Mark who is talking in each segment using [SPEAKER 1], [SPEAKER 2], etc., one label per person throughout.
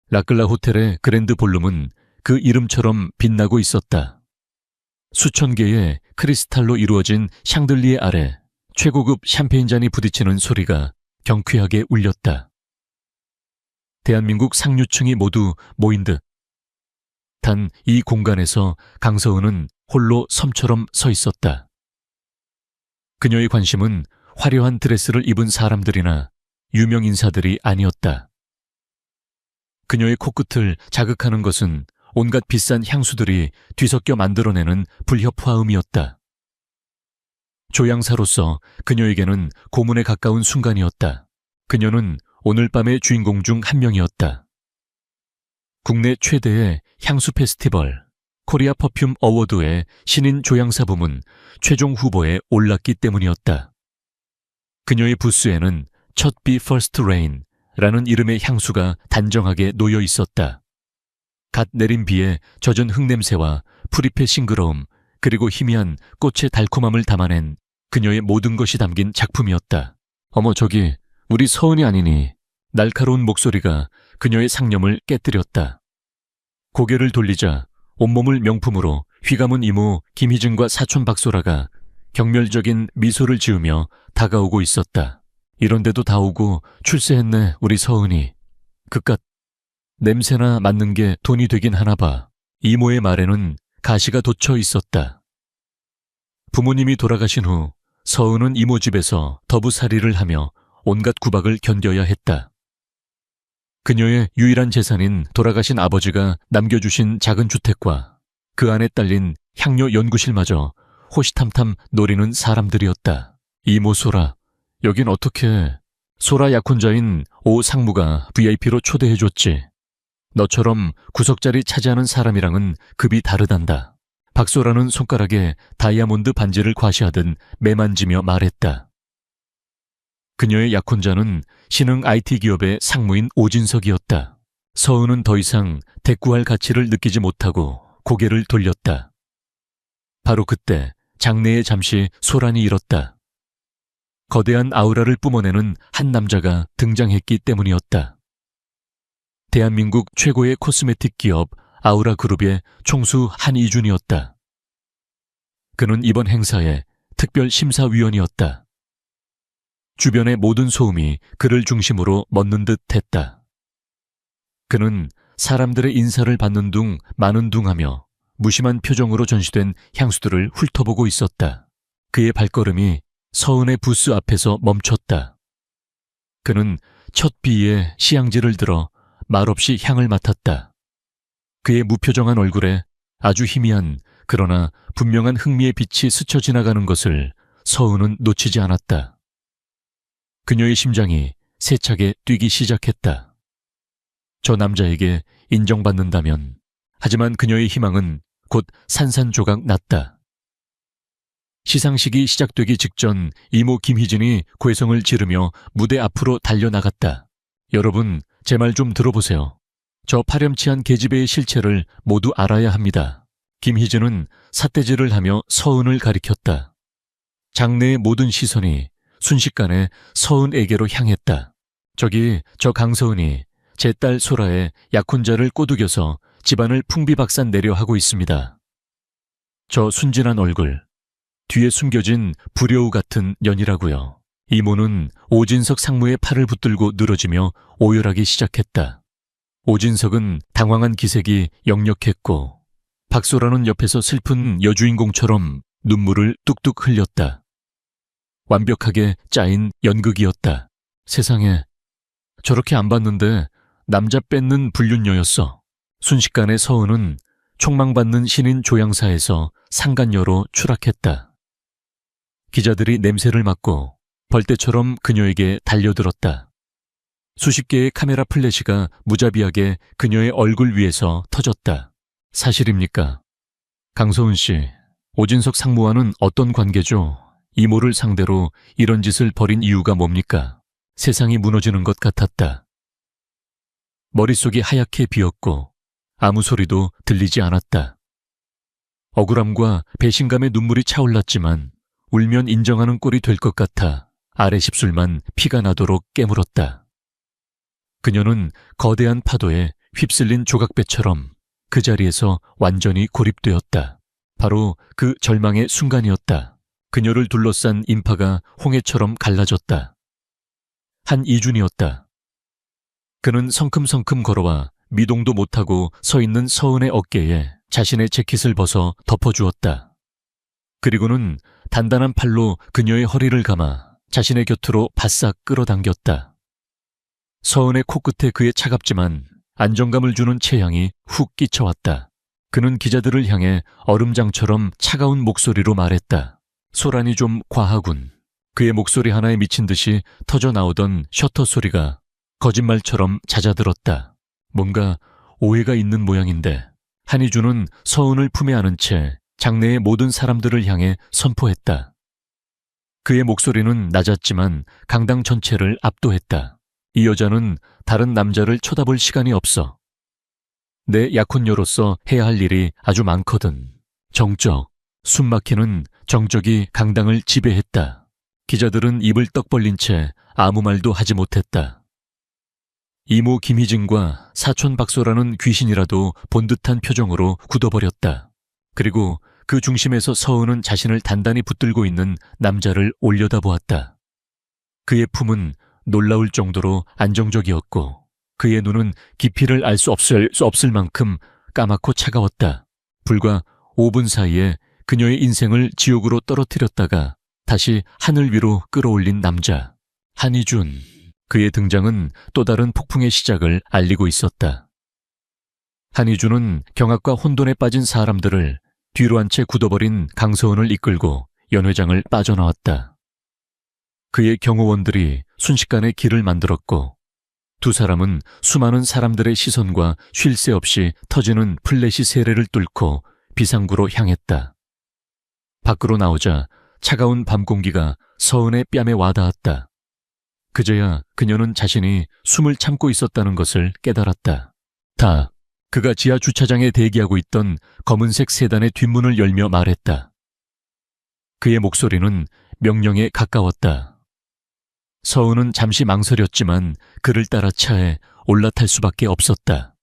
[SPEAKER 1] 라클라 호텔의 그랜드 볼룸은 그 이름처럼 빛나고 있었다. 수천 개의 크리스탈로 이루어진 샹들리에 아래 최고급 샴페인 잔이 부딪히는 소리가 경쾌하게 울렸다. 대한민국 상류층이 모두 모인 듯. 단 이 공간에서 강서은은 홀로 섬처럼 서 있었다. 그녀의 관심은 화려한 드레스를 입은 사람들이나 유명 인사들이 아니었다. 그녀의 코끝을 자극하는 것은 온갖 비싼 향수들이 뒤섞여 만들어내는 불협화음이었다. 조향사로서 그녀에게는 고문에 가까운 순간이었다. 그녀는 오늘 밤의 주인공 중 한 명이었다. 국내 최대의 향수 페스티벌 코리아 퍼퓸 어워드의 신인 조향사 부문 최종 후보에 올랐기 때문이었다. 그녀의 부스에는 첫 비 퍼스트 레인 라는 이름의 향수가 단정하게 놓여 있었다. 갓 내린 비에 젖은 흙냄새와 풀잎의 싱그러움 그리고 희미한 꽃의 달콤함을 담아낸 그녀의 모든 것이 담긴 작품이었다. 어머 저기 우리 서은이 아니니. 날카로운 목소리가 그녀의 상념을 깨뜨렸다. 고개를 돌리자 온몸을 명품으로 휘감은 이모 김희진과 사촌 박소라가 경멸적인 미소를 지으며 다가오고 있었다. 이런데도 다 오고 출세했네 우리 서은이. 그깟 냄새나 맡는 게 돈이 되긴 하나 봐. 이모의 말에는 가시가 돋쳐 있었다. 부모님이 돌아가신 후 서은은 이모 집에서 더부살이를 하며 온갖 구박을 견뎌야 했다. 그녀의 유일한 재산인 돌아가신 아버지가 남겨주신 작은 주택과 그 안에 딸린 향료 연구실마저 호시탐탐 노리는 사람들이었다. 이모 소라, 여긴 어떻게. 소라 약혼자인 오 상무가 VIP로 초대해줬지. 너처럼 구석자리 차지하는 사람이랑은 급이 다르단다. 박소라는 손가락에 다이아몬드 반지를 과시하듯 매만지며 말했다. 그녀의 약혼자는 신흥 IT 기업의 상무인 오진석이었다. 서은은 더 이상 대꾸할 가치를 느끼지 못하고 고개를 돌렸다. 바로 그때 장내에 잠시 소란이 일었다. 거대한 아우라를 뿜어내는 한 남자가 등장했기 때문이었다. 대한민국 최고의 코스메틱 기업 아우라 그룹의 총수 한이준이었다. 그는 이번 행사의 특별 심사위원이었다. 주변의 모든 소음이 그를 중심으로 멎는 듯 했다. 그는 사람들의 인사를 받는 둥 마는 둥 하며 무심한 표정으로 전시된 향수들을 훑어보고 있었다. 그의 발걸음이 서은의 부스 앞에서 멈췄다. 그는 첫 비에 시향지를 들어 말없이 향을 맡았다. 그의 무표정한 얼굴에 아주 희미한 그러나 분명한 흥미의 빛이 스쳐 지나가는 것을 서은은 놓치지 않았다. 그녀의 심장이 세차게 뛰기 시작했다. 저 남자에게 인정받는다면. 하지만 그녀의 희망은 곧 산산조각 났다. 시상식이 시작되기 직전 이모 김희진이 괴성을 지르며 무대 앞으로 달려나갔다. 여러분, 제 말 좀 들어보세요. 저 파렴치한 계집애의 실체를 모두 알아야 합니다. 김희진은 삿대질을 하며 서은을 가리켰다. 장내의 모든 시선이 순식간에 서은에게로 향했다. 저기 저 강서은이 제 딸 소라의 약혼자를 꼬드겨서 집안을 풍비박산 내려 하고 있습니다. 저 순진한 얼굴, 뒤에 숨겨진 불효우 같은 년이라고요. 이모는 오진석 상무의 팔을 붙들고 늘어지며 오열하기 시작했다. 오진석은 당황한 기색이 역력했고 박소라는 옆에서 슬픈 여주인공처럼 눈물을 뚝뚝 흘렸다. 완벽하게 짜인 연극이었다. 세상에, 저렇게 안 봤는데 남자 뺏는 불륜녀였어. 순식간에 서은은 촉망받는 신인 조향사에서 상간녀로 추락했다. 기자들이 냄새를 맡고 벌떼처럼 그녀에게 달려들었다. 수십 개의 카메라 플래시가 무자비하게 그녀의 얼굴 위에서 터졌다. 사실입니까? 강서은 씨, 오진석 상무와는 어떤 관계죠? 이모를 상대로 이런 짓을 벌인 이유가 뭡니까? 세상이 무너지는 것 같았다. 머릿속이 하얗게 비었고 아무 소리도 들리지 않았다. 억울함과 배신감의 눈물이 차올랐지만 울면 인정하는 꼴이 될 것 같아 아래 십술만 피가 나도록 깨물었다. 그녀는 거대한 파도에 휩쓸린 조각배처럼 그 자리에서 완전히 고립되었다. 바로 그 절망의 순간이었다. 그녀를 둘러싼 인파가 홍해처럼 갈라졌다. 한이준이었다. 그는 성큼성큼 걸어와 미동도 못하고 서 있는 서은의 어깨에 자신의 재킷을 벗어 덮어주었다. 그리고는 단단한 팔로 그녀의 허리를 감아 자신의 곁으로 바싹 끌어당겼다. 서은의 코끝에 그의 차갑지만 안정감을 주는 체향이 훅 끼쳐왔다. 그는 기자들을 향해 얼음장처럼 차가운 목소리로 말했다. 소란이 좀 과하군. 그의 목소리 하나에 미친 듯이 터져 나오던 셔터 소리가 거짓말처럼 잦아들었다. 뭔가 오해가 있는 모양인데 한희준은 서은을 품에 안은 채 장내의 모든 사람들을 향해 선포했다. 그의 목소리는 낮았지만 강당 전체를 압도했다. 이 여자는 다른 남자를 쳐다볼 시간이 없어. 내 약혼녀로서 해야 할 일이 아주 많거든. 정적, 숨막히는 정적이 강당을 지배했다. 기자들은 입을 떡 벌린 채 아무 말도 하지 못했다. 이모 김희진과 사촌 박소라는 귀신이라도 본 듯한 표정으로 굳어버렸다. 그리고 그 중심에서 서은은 자신을 단단히 붙들고 있는 남자를 올려다보았다. 그의 품은 놀라울 정도로 안정적이었고 그의 눈은 깊이를 알 수 없을 만큼 까맣고 차가웠다. 불과 5분 사이에 그녀의 인생을 지옥으로 떨어뜨렸다가 다시 하늘 위로 끌어올린 남자, 한희준. 그의 등장은 또 다른 폭풍의 시작을 알리고 있었다. 한희준은 경악과 혼돈에 빠진 사람들을 뒤로 한 채 굳어버린 강서은을 이끌고 연회장을 빠져나왔다. 그의 경호원들이 순식간에 길을 만들었고 두 사람은 수많은 사람들의 시선과 쉴 새 없이 터지는 플래시 세례를 뚫고 비상구로 향했다. 밖으로 나오자 차가운 밤 공기가 서은의 뺨에 와닿았다. 그제야 그녀는 자신이 숨을 참고 있었다는 것을 깨달았다. 그가 지하 주차장에 대기하고 있던 검은색 세단의 뒷문을 열며 말했다. 그의 목소리는 명령에 가까웠다. 서은은 잠시 망설였지만 그를 따라 차에 올라탈 수밖에 없었다.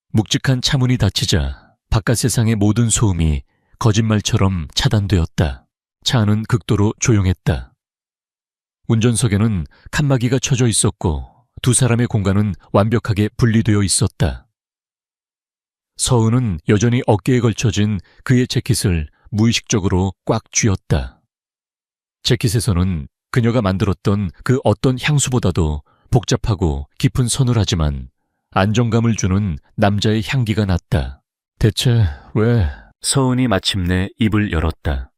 [SPEAKER 1] 묵직한 차문이 닫히자 바깥 세상의 모든 소음이 거짓말처럼 차단되었다. 차 안은 극도로 조용했다. 운전석에는 칸막이가 쳐져 있었고 두 사람의 공간은 완벽하게 분리되어 있었다. 서은은 여전히 어깨에 걸쳐진 그의 재킷을 무의식적으로 꽉 쥐었다. 재킷에서는 그녀가 만들었던 그 어떤 향수보다도 복잡하고 깊은 서늘하지만 안정감을 주는 남자의 향기가 났다. 대체 왜? 서은이 마침내 입을 열었다.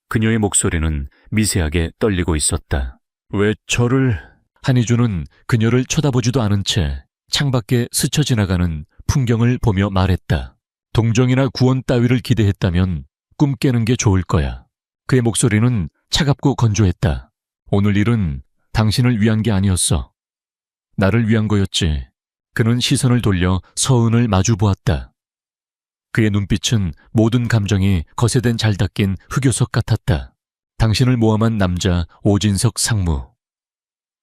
[SPEAKER 1] 그녀의 목소리는 미세하게 떨리고 있었다. 왜 저를? 한희준은 그녀를 쳐다보지도 않은 채 창밖에 스쳐 지나가는 풍경을 보며 말했다. 동정이나 구원 따위를 기대했다면 꿈 깨는 게 좋을 거야. 그의 목소리는 차갑고 건조했다. 오늘 일은 당신을 위한 게 아니었어. 나를 위한 거였지. 그는 시선을 돌려 서은을 마주 보았다. 그의 눈빛은 모든 감정이 거세된 잘 닦인 흑요석 같았다. 당신을 모함한 남자 오진석 상무.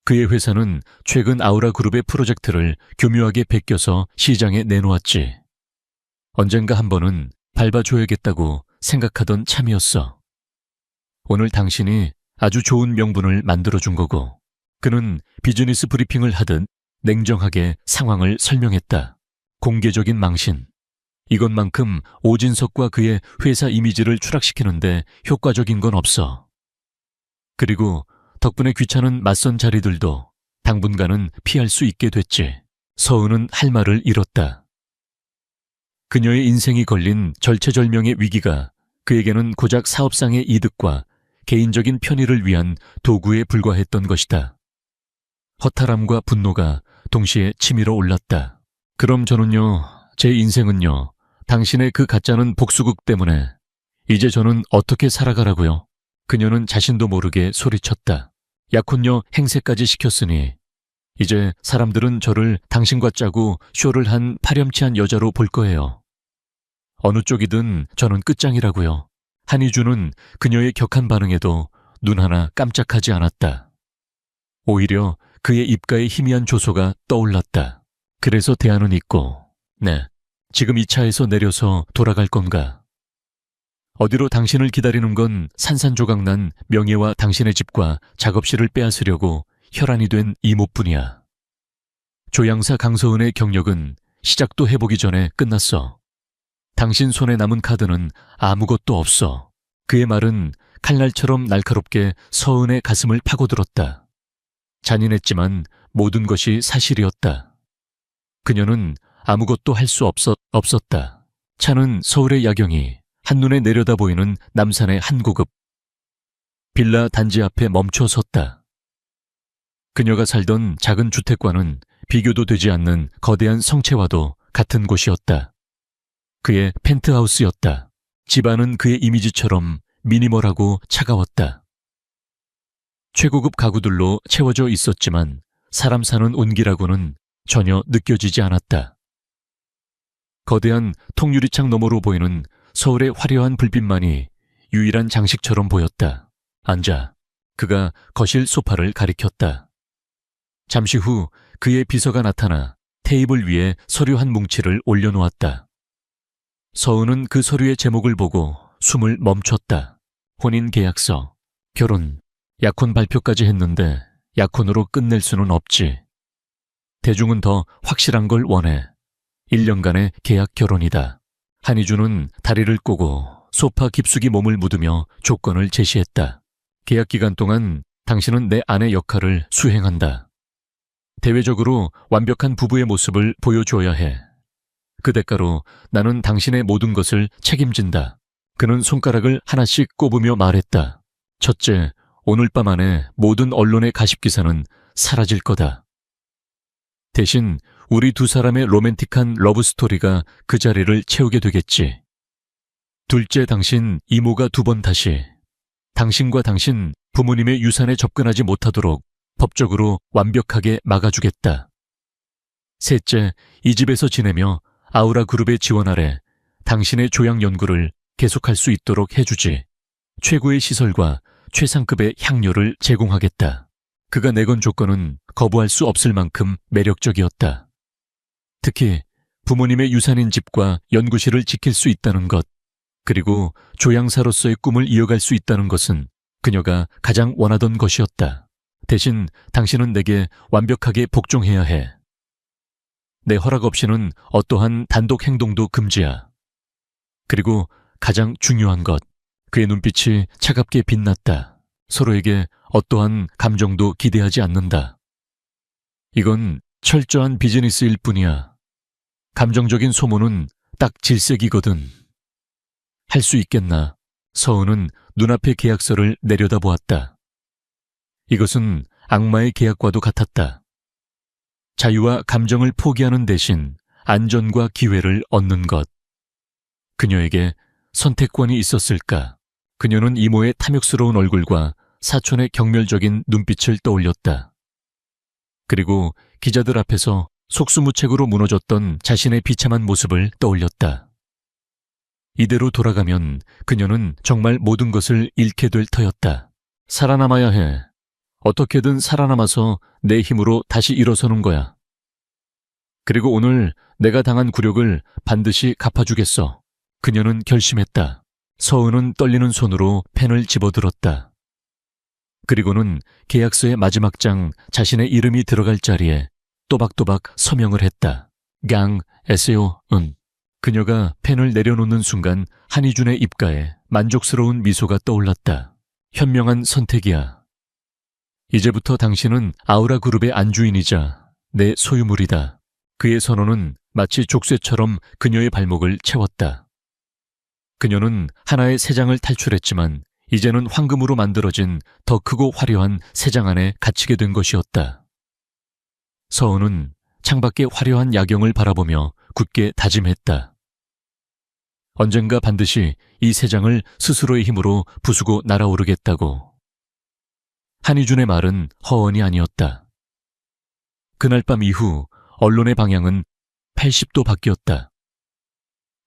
[SPEAKER 1] 그의 회사는 최근 아우라 그룹의 프로젝트를 교묘하게 베껴서 시장에 내놓았지. 언젠가 한 번은 밟아줘야겠다고 생각하던 참이었어. 오늘 당신이 아주 좋은 명분을 만들어준 거고. 그는 비즈니스 브리핑을 하듯 냉정하게 상황을 설명했다. 공개적인 망신. 이것만큼 오진석과 그의 회사 이미지를 추락시키는데 효과적인 건 없어. 그리고 덕분에 귀찮은 맞선 자리들도 당분간은 피할 수 있게 됐지. 서은은 할 말을 잃었다. 그녀의 인생이 걸린 절체절명의 위기가 그에게는 고작 사업상의 이득과 개인적인 편의를 위한 도구에 불과했던 것이다. 허탈함과 분노가 동시에 치밀어 올랐다. 그럼 저는요, 제 인생은요, 당신의 그 가짜는 복수극 때문에 이제 저는 어떻게 살아가라고요? 그녀는 자신도 모르게 소리쳤다. 약혼녀 행세까지 시켰으니 이제 사람들은 저를 당신과 짜고 쇼를 한 파렴치한 여자로 볼 거예요. 어느 쪽이든 저는 끝장이라고요. 한희준은 그녀의 격한 반응에도 눈 하나 깜짝하지 않았다. 오히려 그의 입가에 희미한 조소가 떠올랐다. 그래서 대안은 있고, 네, 지금 이 차에서 내려서 돌아갈 건가? 어디로 당신을 기다리는 건 산산조각난 명예와 당신의 집과 작업실을 빼앗으려고 혈안이 된 이모뿐이야. 조향사 강서은의 경력은 시작도 해보기 전에 끝났어. 당신 손에 남은 카드는 아무것도 없어. 그의 말은 칼날처럼 날카롭게 서은의 가슴을 파고들었다. 잔인했지만 모든 것이 사실이었다. 그녀는 아무것도 할 수 없었다. 차는 서울의 야경이 한눈에 내려다 보이는 남산의 한 고급 빌라 단지 앞에 멈춰 섰다. 그녀가 살던 작은 주택과는 비교도 되지 않는 거대한 성체와도 같은 곳이었다. 그의 펜트하우스였다. 집안은 그의 이미지처럼 미니멀하고 차가웠다. 최고급 가구들로 채워져 있었지만 사람 사는 온기라고는 전혀 느껴지지 않았다. 거대한 통유리창 너머로 보이는 서울의 화려한 불빛만이 유일한 장식처럼 보였다. 앉아 그가 거실 소파를 가리켰다. 잠시 후 그의 비서가 나타나 테이블 위에 서류 한 뭉치를 올려놓았다. 서은은 그 서류의 제목을 보고 숨을 멈췄다. 혼인계약서, 결혼, 약혼 발표까지 했는데 약혼으로 끝낼 수는 없지. 대중은 더 확실한 걸 원해. 1년간의 계약 결혼이다. 한희주는 다리를 꼬고 소파 깊숙이 몸을 묻으며 조건을 제시했다. 계약 기간 동안 당신은 내 아내 역할을 수행한다. 대외적으로 완벽한 부부의 모습을 보여줘야 해. 그 대가로 나는 당신의 모든 것을 책임진다. 그는 손가락을 하나씩 꼽으며 말했다. 첫째, 오늘 밤 안에 모든 언론의 가십기사는 사라질 거다. 대신 우리 두 사람의 로맨틱한 러브스토리가 그 자리를 채우게 되겠지. 둘째, 당신 이모가 2번 다시 당신과 당신 부모님의 유산에 접근하지 못하도록 법적으로 완벽하게 막아주겠다. 셋째, 이 집에서 지내며 아우라 그룹의 지원 아래 당신의 조향 연구를 계속할 수 있도록 해주지. 최고의 시설과 최상급의 향료를 제공하겠다. 그가 내건 조건은 거부할 수 없을 만큼 매력적이었다. 특히 부모님의 유산인 집과 연구실을 지킬 수 있다는 것, 그리고 조향사로서의 꿈을 이어갈 수 있다는 것은 그녀가 가장 원하던 것이었다. 대신 당신은 내게 완벽하게 복종해야 해. 내 허락 없이는 어떠한 단독 행동도 금지야. 그리고 가장 중요한 것, 그의 눈빛이 차갑게 빛났다. 서로에게 어떠한 감정도 기대하지 않는다. 이건 철저한 비즈니스일 뿐이야. 감정적인 소모는 딱 질색이거든. 할 수 있겠나? 서은은 눈앞의 계약서를 내려다보았다. 이것은 악마의 계약과도 같았다. 자유와 감정을 포기하는 대신 안전과 기회를 얻는 것. 그녀에게 선택권이 있었을까? 그녀는 이모의 탐욕스러운 얼굴과 사촌의 경멸적인 눈빛을 떠올렸다. 그리고 기자들 앞에서 속수무책으로 무너졌던 자신의 비참한 모습을 떠올렸다. 이대로 돌아가면 그녀는 정말 모든 것을 잃게 될 터였다. 살아남아야 해. 어떻게든 살아남아서 내 힘으로 다시 일어서는 거야. 그리고 오늘 내가 당한 굴욕을 반드시 갚아주겠어. 그녀는 결심했다. 서은은 떨리는 손으로 펜을 집어들었다. 그리고는 계약서의 마지막 장 자신의 이름이 들어갈 자리에 또박또박 서명을 했다. 강 에세오은. 그녀가 펜을 내려놓는 순간 한희준의 입가에 만족스러운 미소가 떠올랐다. 현명한 선택이야. 이제부터 당신은 아우라 그룹의 안주인이자 내 소유물이다. 그의 선언은 마치 족쇄처럼 그녀의 발목을 채웠다. 그녀는 하나의 새장을 탈출했지만 이제는 황금으로 만들어진 더 크고 화려한 새장 안에 갇히게 된 것이었다. 서은은 창밖의 화려한 야경을 바라보며 굳게 다짐했다. 언젠가 반드시 이 새장을 스스로의 힘으로 부수고 날아오르겠다고. 한희준의 말은 허언이 아니었다. 그날 밤 이후 언론의 방향은 80도 바뀌었다.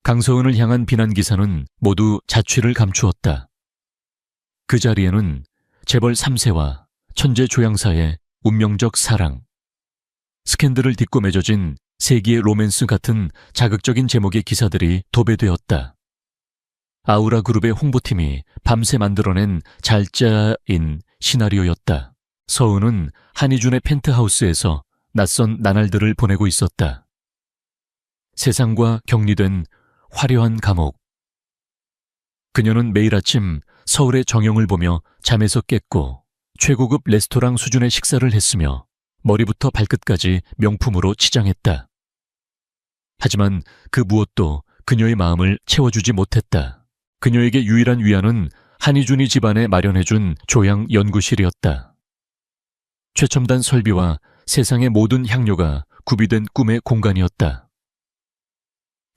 [SPEAKER 1] 강서은을 향한 비난 기사는 모두 자취를 감추었다. 그 자리에는 재벌 3세와 천재 조향사의 운명적 사랑, 스캔들을 딛고 맺어진 세기의 로맨스 같은 자극적인 제목의 기사들이 도배되었다. 아우라 그룹의 홍보팀이 밤새 만들어낸 잘 짜인 시나리오였다. 서은은 한희준의 펜트하우스에서 낯선 나날들을 보내고 있었다. 세상과 격리된 화려한 감옥. 그녀는 매일 아침 서울의 정영을 보며 잠에서 깼고 최고급 레스토랑 수준의 식사를 했으며 머리부터 발끝까지 명품으로 치장했다. 하지만 그 무엇도 그녀의 마음을 채워주지 못했다. 그녀에게 유일한 위안은 한희준이 집안에 마련해준 조향 연구실이었다. 최첨단 설비와 세상의 모든 향료가 구비된 꿈의 공간이었다.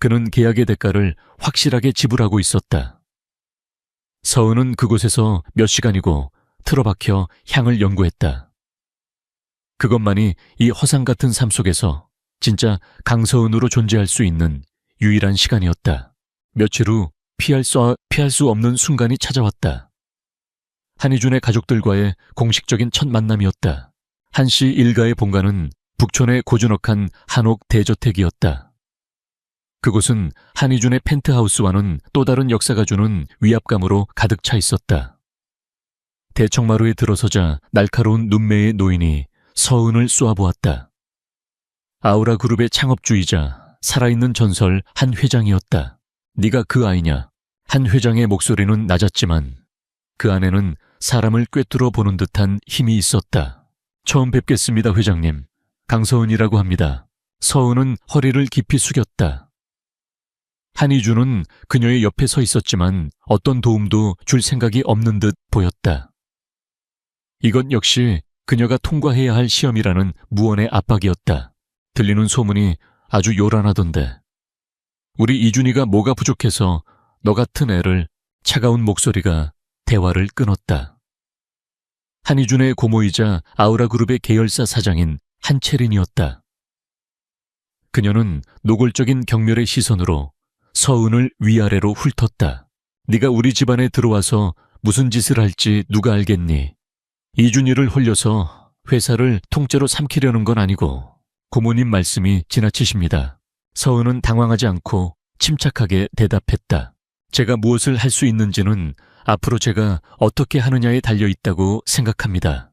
[SPEAKER 1] 그는 계약의 대가를 확실하게 지불하고 있었다. 서은은 그곳에서 몇 시간이고 틀어박혀 향을 연구했다. 그것만이 이 허상 같은 삶 속에서 진짜 강서은으로 존재할 수 있는 유일한 시간이었다. 며칠 후 피할 수 없는 순간이 찾아왔다. 한희준의 가족들과의 공식적인 첫 만남이었다. 한씨 일가의 본가는 북촌의 고즈넉한 한옥 대저택이었다. 그곳은 한희준의 펜트하우스와는 또 다른 역사가 주는 위압감으로 가득 차 있었다. 대청마루에 들어서자 날카로운 눈매의 노인이 서은을 쏘아보았다. 아우라 그룹의 창업주이자 살아있는 전설 한 회장이었다. 네가 그 아이냐? 한 회장의 목소리는 낮았지만 그 안에는 사람을 꿰뚫어 보는 듯한 힘이 있었다. 처음 뵙겠습니다, 회장님. 강서은이라고 합니다. 서은은 허리를 깊이 숙였다. 한희준은 그녀의 옆에 서 있었지만 어떤 도움도 줄 생각이 없는 듯 보였다. 이건 역시 그녀가 통과해야 할 시험이라는 무언의 압박이었다. 들리는 소문이 아주 요란하던데. 우리 이준이가 뭐가 부족해서 너 같은 애를. 차가운 목소리가 대화를 끊었다. 한희준의 고모이자 아우라 그룹의 계열사 사장인 한채린이었다. 그녀는 노골적인 경멸의 시선으로 서은을 위아래로 훑었다. 네가 우리 집안에 들어와서 무슨 짓을 할지 누가 알겠니? 이준이를 홀려서 회사를 통째로 삼키려는 건 아니고. 고모님 말씀이 지나치십니다. 서은은 당황하지 않고 침착하게 대답했다. 제가 무엇을 할 수 있는지는 앞으로 제가 어떻게 하느냐에 달려 있다고 생각합니다.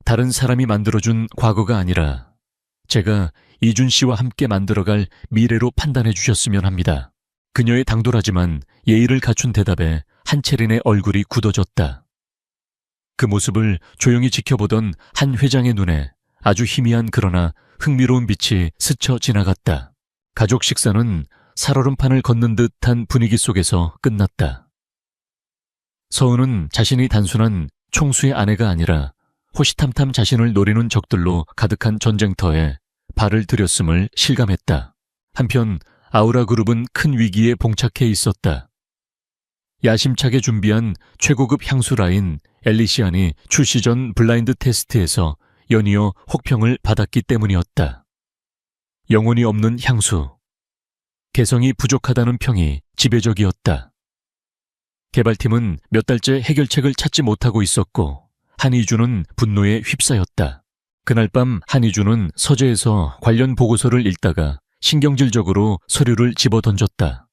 [SPEAKER 1] 다른 사람이 만들어준 과거가 아니라 제가 이준 씨와 함께 만들어갈 미래로 판단해 주셨으면 합니다. 그녀의 당돌하지만 예의를 갖춘 대답에 한채린의 얼굴이 굳어졌다. 그 모습을 조용히 지켜보던 한 회장의 눈에 아주 희미한 그러나 흥미로운 빛이 스쳐 지나갔다. 가족 식사는 살얼음판을 걷는 듯한 분위기 속에서 끝났다. 서은은 자신이 단순한 총수의 아내가 아니라 호시탐탐 자신을 노리는 적들로 가득한 전쟁터에 발을 들였음을 실감했다. 한편 아우라 그룹은 큰 위기에 봉착해 있었다. 야심차게 준비한 최고급 향수 라인 엘리시안이 출시 전 블라인드 테스트에서 연이어 혹평을 받았기 때문이었다. 영혼이 없는 향수. 개성이 부족하다는 평이 지배적이었다. 개발팀은 몇 달째 해결책을 찾지 못하고 있었고 한희준은 분노에 휩싸였다. 그날 밤 한희준은 서재에서 관련 보고서를 읽다가 신경질적으로 서류를 집어던졌다.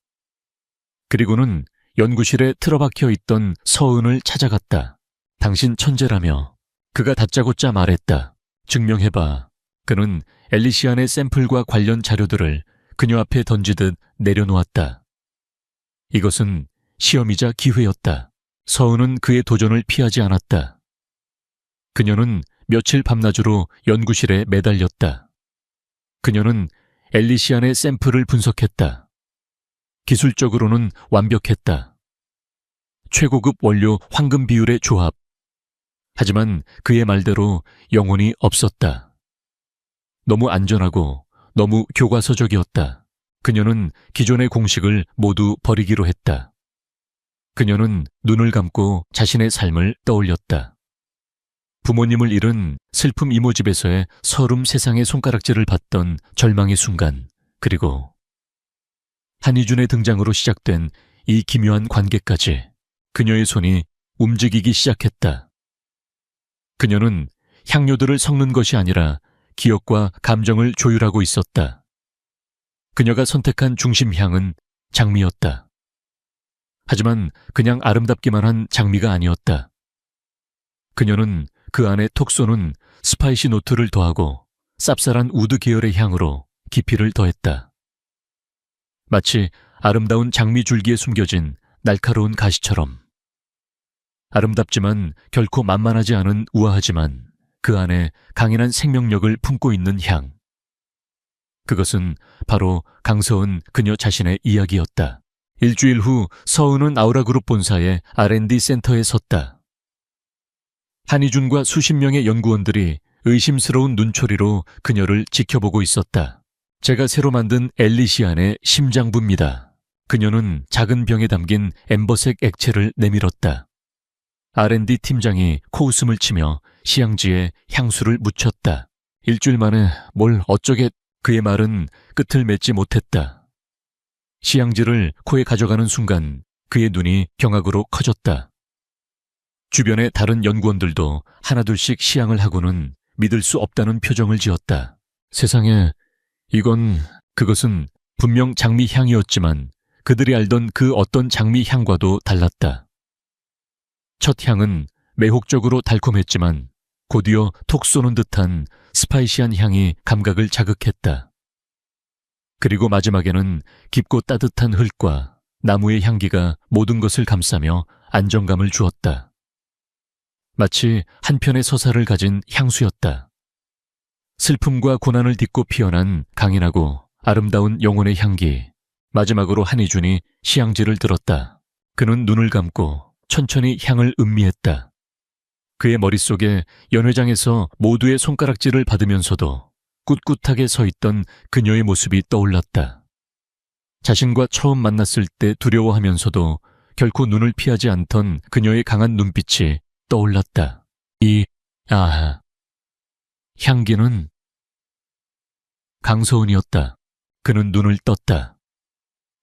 [SPEAKER 1] 그리고는 연구실에 틀어박혀 있던 서은을 찾아갔다. 당신 천재라며 그가 다짜고짜 말했다. 증명해봐. 그는 엘리시안의 샘플과 관련 자료들을 그녀 앞에 던지듯 내려놓았다. 이것은 시험이자 기회였다. 서은은 그의 도전을 피하지 않았다. 그녀는 며칠 밤낮으로 연구실에 매달렸다. 그녀는 엘리시안의 샘플을 분석했다. 기술적으로는 완벽했다. 최고급 원료 황금 비율의 조합. 하지만 그의 말대로 영혼이 없었다. 너무 안전하고 너무 교과서적이었다. 그녀는 기존의 공식을 모두 버리기로 했다. 그녀는 눈을 감고 자신의 삶을 떠올렸다. 부모님을 잃은 슬픔 이모집에서의 서름 세상의 손가락질을 받던 절망의 순간, 그리고 한희준의 등장으로 시작된 이 기묘한 관계까지 그녀의 손이 움직이기 시작했다. 그녀는 향료들을 섞는 것이 아니라 기억과 감정을 조율하고 있었다. 그녀가 선택한 중심향은 장미였다. 하지만 그냥 아름답기만 한 장미가 아니었다. 그녀는 그 안에 톡 쏘는 스파이시 노트를 더하고 쌉쌀한 우드 계열의 향으로 깊이를 더했다. 마치 아름다운 장미 줄기에 숨겨진 날카로운 가시처럼. 아름답지만 결코 만만하지 않은 우아하지만 그 안에 강인한 생명력을 품고 있는 향. 그것은 바로 강서은 그녀 자신의 이야기였다. 일주일 후 서은은 아우라그룹 본사의 R&D 센터에 섰다. 한희준과 수십 명의 연구원들이 의심스러운 눈초리로 그녀를 지켜보고 있었다. 제가 새로 만든 엘리시안의 심장부입니다. 그녀는 작은 병에 담긴 엠버색 액체를 내밀었다. R&D 팀장이 코웃음을 치며 시향지에 향수를 묻혔다. 일주일 만에 뭘 어쩌게. 그의 말은 끝을 맺지 못했다. 시향지를 코에 가져가는 순간 그의 눈이 경악으로 커졌다. 주변의 다른 연구원들도 하나둘씩 시향을 하고는 믿을 수 없다는 표정을 지었다. 세상에, 그것은 분명 장미 향이었지만 그들이 알던 그 어떤 장미 향과도 달랐다. 첫 향은 매혹적으로 달콤했지만 곧이어 톡 쏘는 듯한 스파이시한 향이 감각을 자극했다. 그리고 마지막에는 깊고 따뜻한 흙과 나무의 향기가 모든 것을 감싸며 안정감을 주었다. 마치 한 편의 서사를 가진 향수였다. 슬픔과 고난을 딛고 피어난 강인하고 아름다운 영혼의 향기. 마지막으로 한희준이 시향지를 들었다. 그는 눈을 감고 천천히 향을 음미했다. 그의 머릿속에 연회장에서 모두의 손가락질을 받으면서도 꿋꿋하게 서 있던 그녀의 모습이 떠올랐다. 자신과 처음 만났을 때 두려워하면서도 결코 눈을 피하지 않던 그녀의 강한 눈빛이 떠올랐다. 향기는 강서은이었다. 그는 눈을 떴다.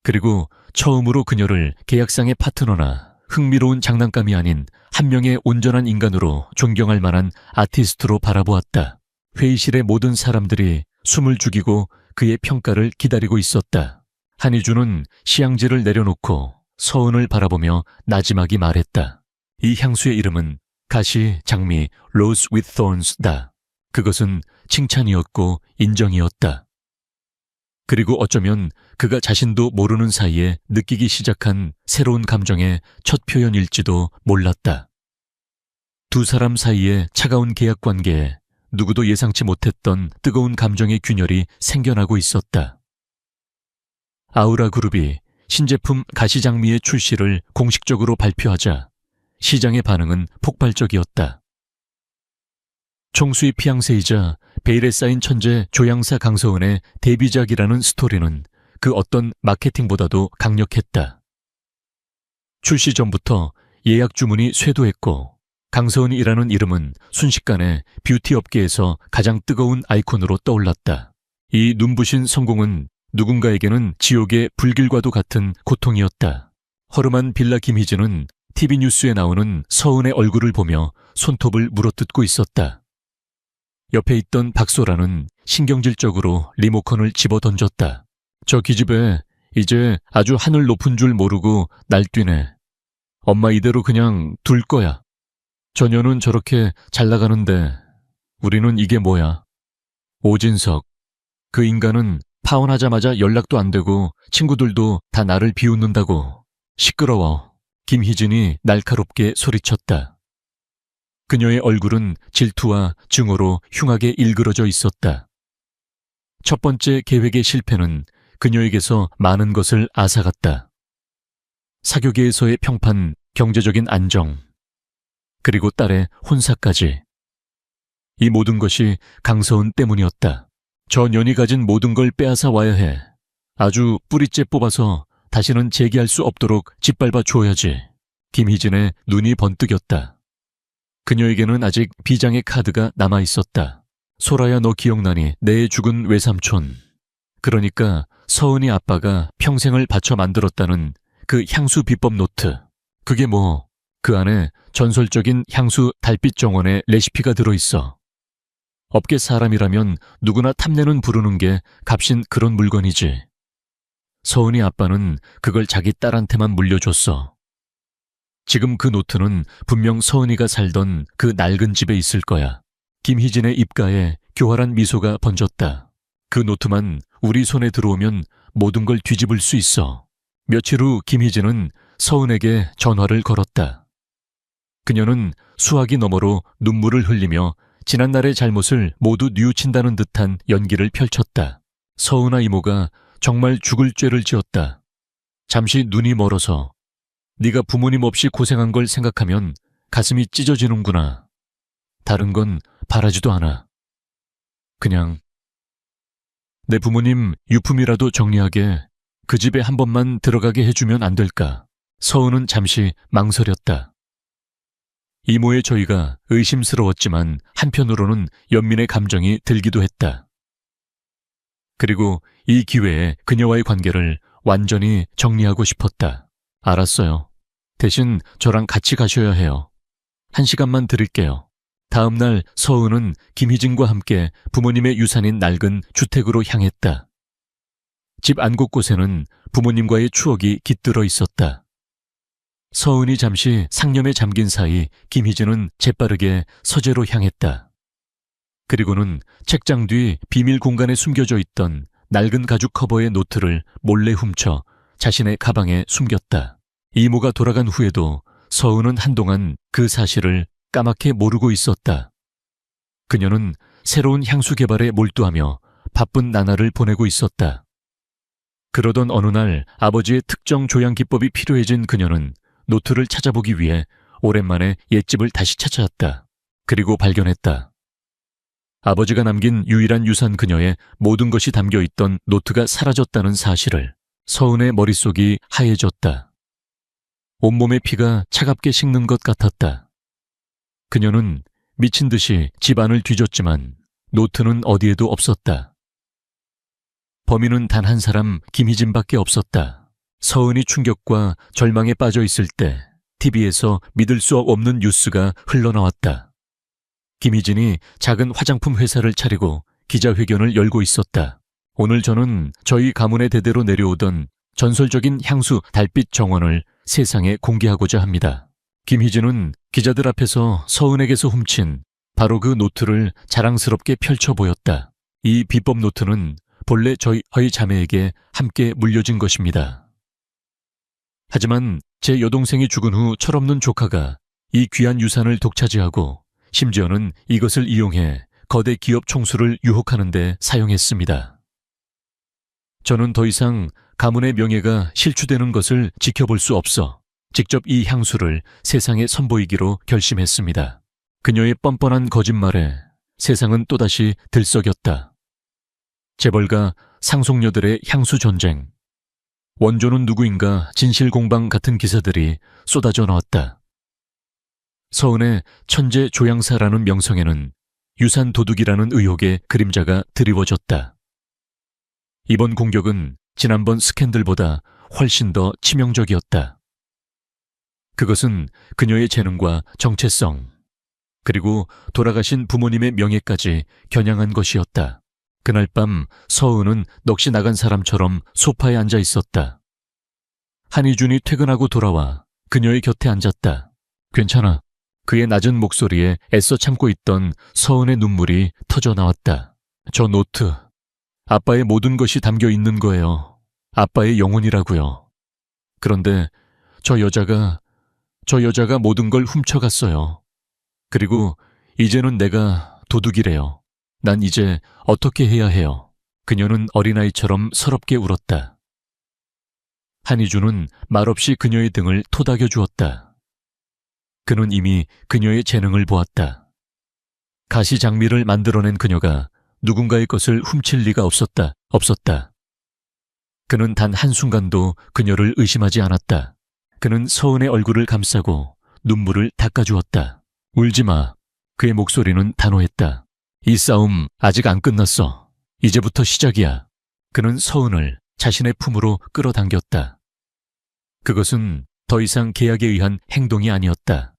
[SPEAKER 1] 그리고 처음으로 그녀를 계약상의 파트너나 흥미로운 장난감이 아닌 한 명의 온전한 인간으로 존경할 만한 아티스트로 바라보았다. 회의실의 모든 사람들이 숨을 죽이고 그의 평가를 기다리고 있었다. 한희준은 시향지를 내려놓고 서은을 바라보며 나지막이 말했다. 이 향수의 이름은 가시, 장미, Rose with Thorns다. 그것은 칭찬이었고 인정이었다. 그리고 어쩌면 그가 자신도 모르는 사이에 느끼기 시작한 새로운 감정의 첫 표현일지도 몰랐다. 두 사람 사이의 차가운 계약 관계에 누구도 예상치 못했던 뜨거운 감정의 균열이 생겨나고 있었다. 아우라 그룹이 신제품 가시장미의 출시를 공식적으로 발표하자 시장의 반응은 폭발적이었다. 총수의 피앙세이자 베일에 쌓인 천재 조향사 강서은의 데뷔작이라는 스토리는 그 어떤 마케팅보다도 강력했다. 출시 전부터 예약 주문이 쇄도했고 강서은이라는 이름은 순식간에 뷰티 업계에서 가장 뜨거운 아이콘으로 떠올랐다. 이 눈부신 성공은 누군가에게는 지옥의 불길과도 같은 고통이었다. 허름한 빌라 김희진은 TV 뉴스에 나오는 서은의 얼굴을 보며 손톱을 물어뜯고 있었다. 옆에 있던 박소라는 신경질적으로 리모컨을 집어던졌다. 저 기집애 이제 아주 하늘 높은 줄 모르고 날뛰네. 엄마 이대로 그냥 둘 거야. 저녀는 저렇게 잘 나가는데 우리는 이게 뭐야. 오진석, 그 인간은 파혼하자마자 연락도 안 되고 친구들도 다 나를 비웃는다고. 시끄러워. 김희진이 날카롭게 소리쳤다. 그녀의 얼굴은 질투와 증오로 흉하게 일그러져 있었다. 첫 번째 계획의 실패는 그녀에게서 많은 것을 앗아갔다. 사교계에서의 평판, 경제적인 안정, 그리고 딸의 혼사까지. 이 모든 것이 강서은 때문이었다. 저 년이 가진 모든 걸 빼앗아 와야 해. 아주 뿌리째 뽑아서 다시는 재기할 수 없도록 짓밟아 줘야지. 김희진의 눈이 번뜩였다. 그녀에게는 아직 비장의 카드가 남아있었다. 소라야, 너 기억나니? 내 죽은 외삼촌. 그러니까 서은이 아빠가 평생을 바쳐 만들었다는 그 향수 비법 노트. 그게 뭐, 그 안에 전설적인 향수 달빛 정원의 레시피가 들어있어. 업계 사람이라면 누구나 탐내는 부르는 게 값인 그런 물건이지. 서은이 아빠는 그걸 자기 딸한테만 물려줬어. 지금 그 노트는 분명 서은이가 살던 그 낡은 집에 있을 거야. 김희진의 입가에 교활한 미소가 번졌다. 그 노트만 우리 손에 들어오면 모든 걸 뒤집을 수 있어. 며칠 후 김희진은 서은에게 전화를 걸었다. 그녀는 수화기 너머로 눈물을 흘리며 지난날의 잘못을 모두 뉘우친다는 듯한 연기를 펼쳤다. 서은아 이모가 정말 죽을 죄를 지었다. 잠시 눈이 멀어서 네가 부모님 없이 고생한 걸 생각하면 가슴이 찢어지는구나. 다른 건 바라지도 않아. 그냥 내 부모님 유품이라도 정리하게 그 집에 한 번만 들어가게 해주면 안 될까? 서은은 잠시 망설였다. 이모의 저희가 의심스러웠지만 한편으로는 연민의 감정이 들기도 했다. 그리고 이 기회에 그녀와의 관계를 완전히 정리하고 싶었다. 알았어요. 대신 저랑 같이 가셔야 해요. 1시간만 드릴게요. 다음 날 서은은 김희진과 함께 부모님의 유산인 낡은 주택으로 향했다. 집 안 곳곳에는 부모님과의 추억이 깃들어 있었다. 서은이 잠시 상념에 잠긴 사이 김희진은 재빠르게 서재로 향했다. 그리고는 책장 뒤 비밀 공간에 숨겨져 있던 낡은 가죽 커버의 노트를 몰래 훔쳐 자신의 가방에 숨겼다. 이모가 돌아간 후에도 서은은 한동안 그 사실을 까맣게 모르고 있었다. 그녀는 새로운 향수 개발에 몰두하며 바쁜 나날을 보내고 있었다. 그러던 어느 날 아버지의 특정 조향 기법이 필요해진 그녀는 노트를 찾아보기 위해 오랜만에 옛집을 다시 찾아왔다. 그리고 발견했다. 아버지가 남긴 유일한 유산 그녀의 모든 것이 담겨있던 노트가 사라졌다는 사실을. 서은의 머릿속이 하얘졌다. 온몸의 피가 차갑게 식는 것 같았다. 그녀는 미친 듯이 집안을 뒤졌지만 노트는 어디에도 없었다. 범인은 단 한 사람 김희진밖에 없었다. 서은이 충격과 절망에 빠져 있을 때 TV에서 믿을 수 없는 뉴스가 흘러나왔다. 김희진이 작은 화장품 회사를 차리고 기자회견을 열고 있었다. 오늘 저는 저희 가문의 대대로 내려오던 전설적인 향수 달빛 정원을 세상에 공개하고자 합니다. 김희진은 기자들 앞에서 서은에게서 훔친 바로 그 노트를 자랑스럽게 펼쳐 보였다. 이 비법 노트는 본래 저희 자매에게 함께 물려진 것입니다. 하지만 제 여동생이 죽은 후 철없는 조카가 이 귀한 유산을 독차지하고 심지어는 이것을 이용해 거대 기업 총수를 유혹하는 데 사용했습니다. 저는 더 이상 가문의 명예가 실추되는 것을 지켜볼 수 없어 직접 이 향수를 세상에 선보이기로 결심했습니다. 그녀의 뻔뻔한 거짓말에 세상은 또다시 들썩였다. 재벌가 상속녀들의 향수 전쟁, 원조는 누구인가 진실공방 같은 기사들이 쏟아져 나왔다. 서은의 천재 조향사라는 명성에는 유산 도둑이라는 의혹의 그림자가 드리워졌다. 이번 공격은 지난번 스캔들보다 훨씬 더 치명적이었다. 그것은 그녀의 재능과 정체성, 그리고 돌아가신 부모님의 명예까지 겨냥한 것이었다. 그날 밤 서은은 넋이 나간 사람처럼 소파에 앉아 있었다. 한희준이 퇴근하고 돌아와 그녀의 곁에 앉았다. 괜찮아. 그의 낮은 목소리에 애써 참고 있던 서은의 눈물이 터져 나왔다. 저 노트, 아빠의 모든 것이 담겨 있는 거예요. 아빠의 영혼이라고요. 그런데 저 여자가 모든 걸 훔쳐갔어요. 그리고 이제는 내가 도둑이래요. 난 이제 어떻게 해야 해요? 그녀는 어린아이처럼 서럽게 울었다. 한희준은 말없이 그녀의 등을 토닥여 주었다. 그는 이미 그녀의 재능을 보았다. 가시장미를 만들어낸 그녀가 누군가의 것을 훔칠 리가 없었다. 그는 단 한순간도 그녀를 의심하지 않았다. 그는 서은의 얼굴을 감싸고 눈물을 닦아주었다. 울지 마. 그의 목소리는 단호했다. 이 싸움 아직 안 끝났어. 이제부터 시작이야. 그는 서은을 자신의 품으로 끌어당겼다. 그것은 더 이상 계약에 의한 행동이 아니었다.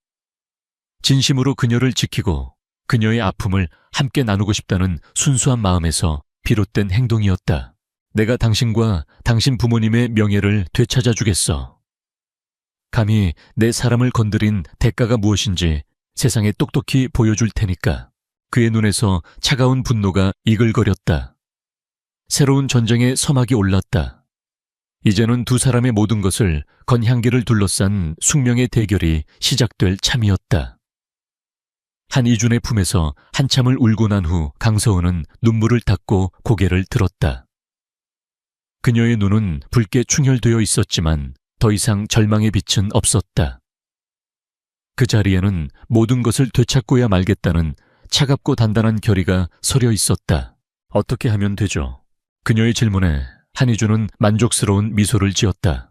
[SPEAKER 1] 진심으로 그녀를 지키고 그녀의 아픔을 함께 나누고 싶다는 순수한 마음에서 비롯된 행동이었다. 내가 당신과 당신 부모님의 명예를 되찾아 주겠어. 감히 내 사람을 건드린 대가가 무엇인지 세상에 똑똑히 보여줄 테니까. 그의 눈에서 차가운 분노가 이글거렸다. 새로운 전쟁의 서막이 올랐다. 이제는 두 사람의 모든 것을 건 향기를 둘러싼 숙명의 대결이 시작될 참이었다. 한이준의 품에서 한참을 울고 난 후 강서은은 눈물을 닦고 고개를 들었다. 그녀의 눈은 붉게 충혈되어 있었지만 더 이상 절망의 빛은 없었다. 그 자리에는 모든 것을 되찾고야 말겠다는 차갑고 단단한 결의가 서려 있었다. 어떻게 하면 되죠? 그녀의 질문에 한이준은 만족스러운 미소를 지었다.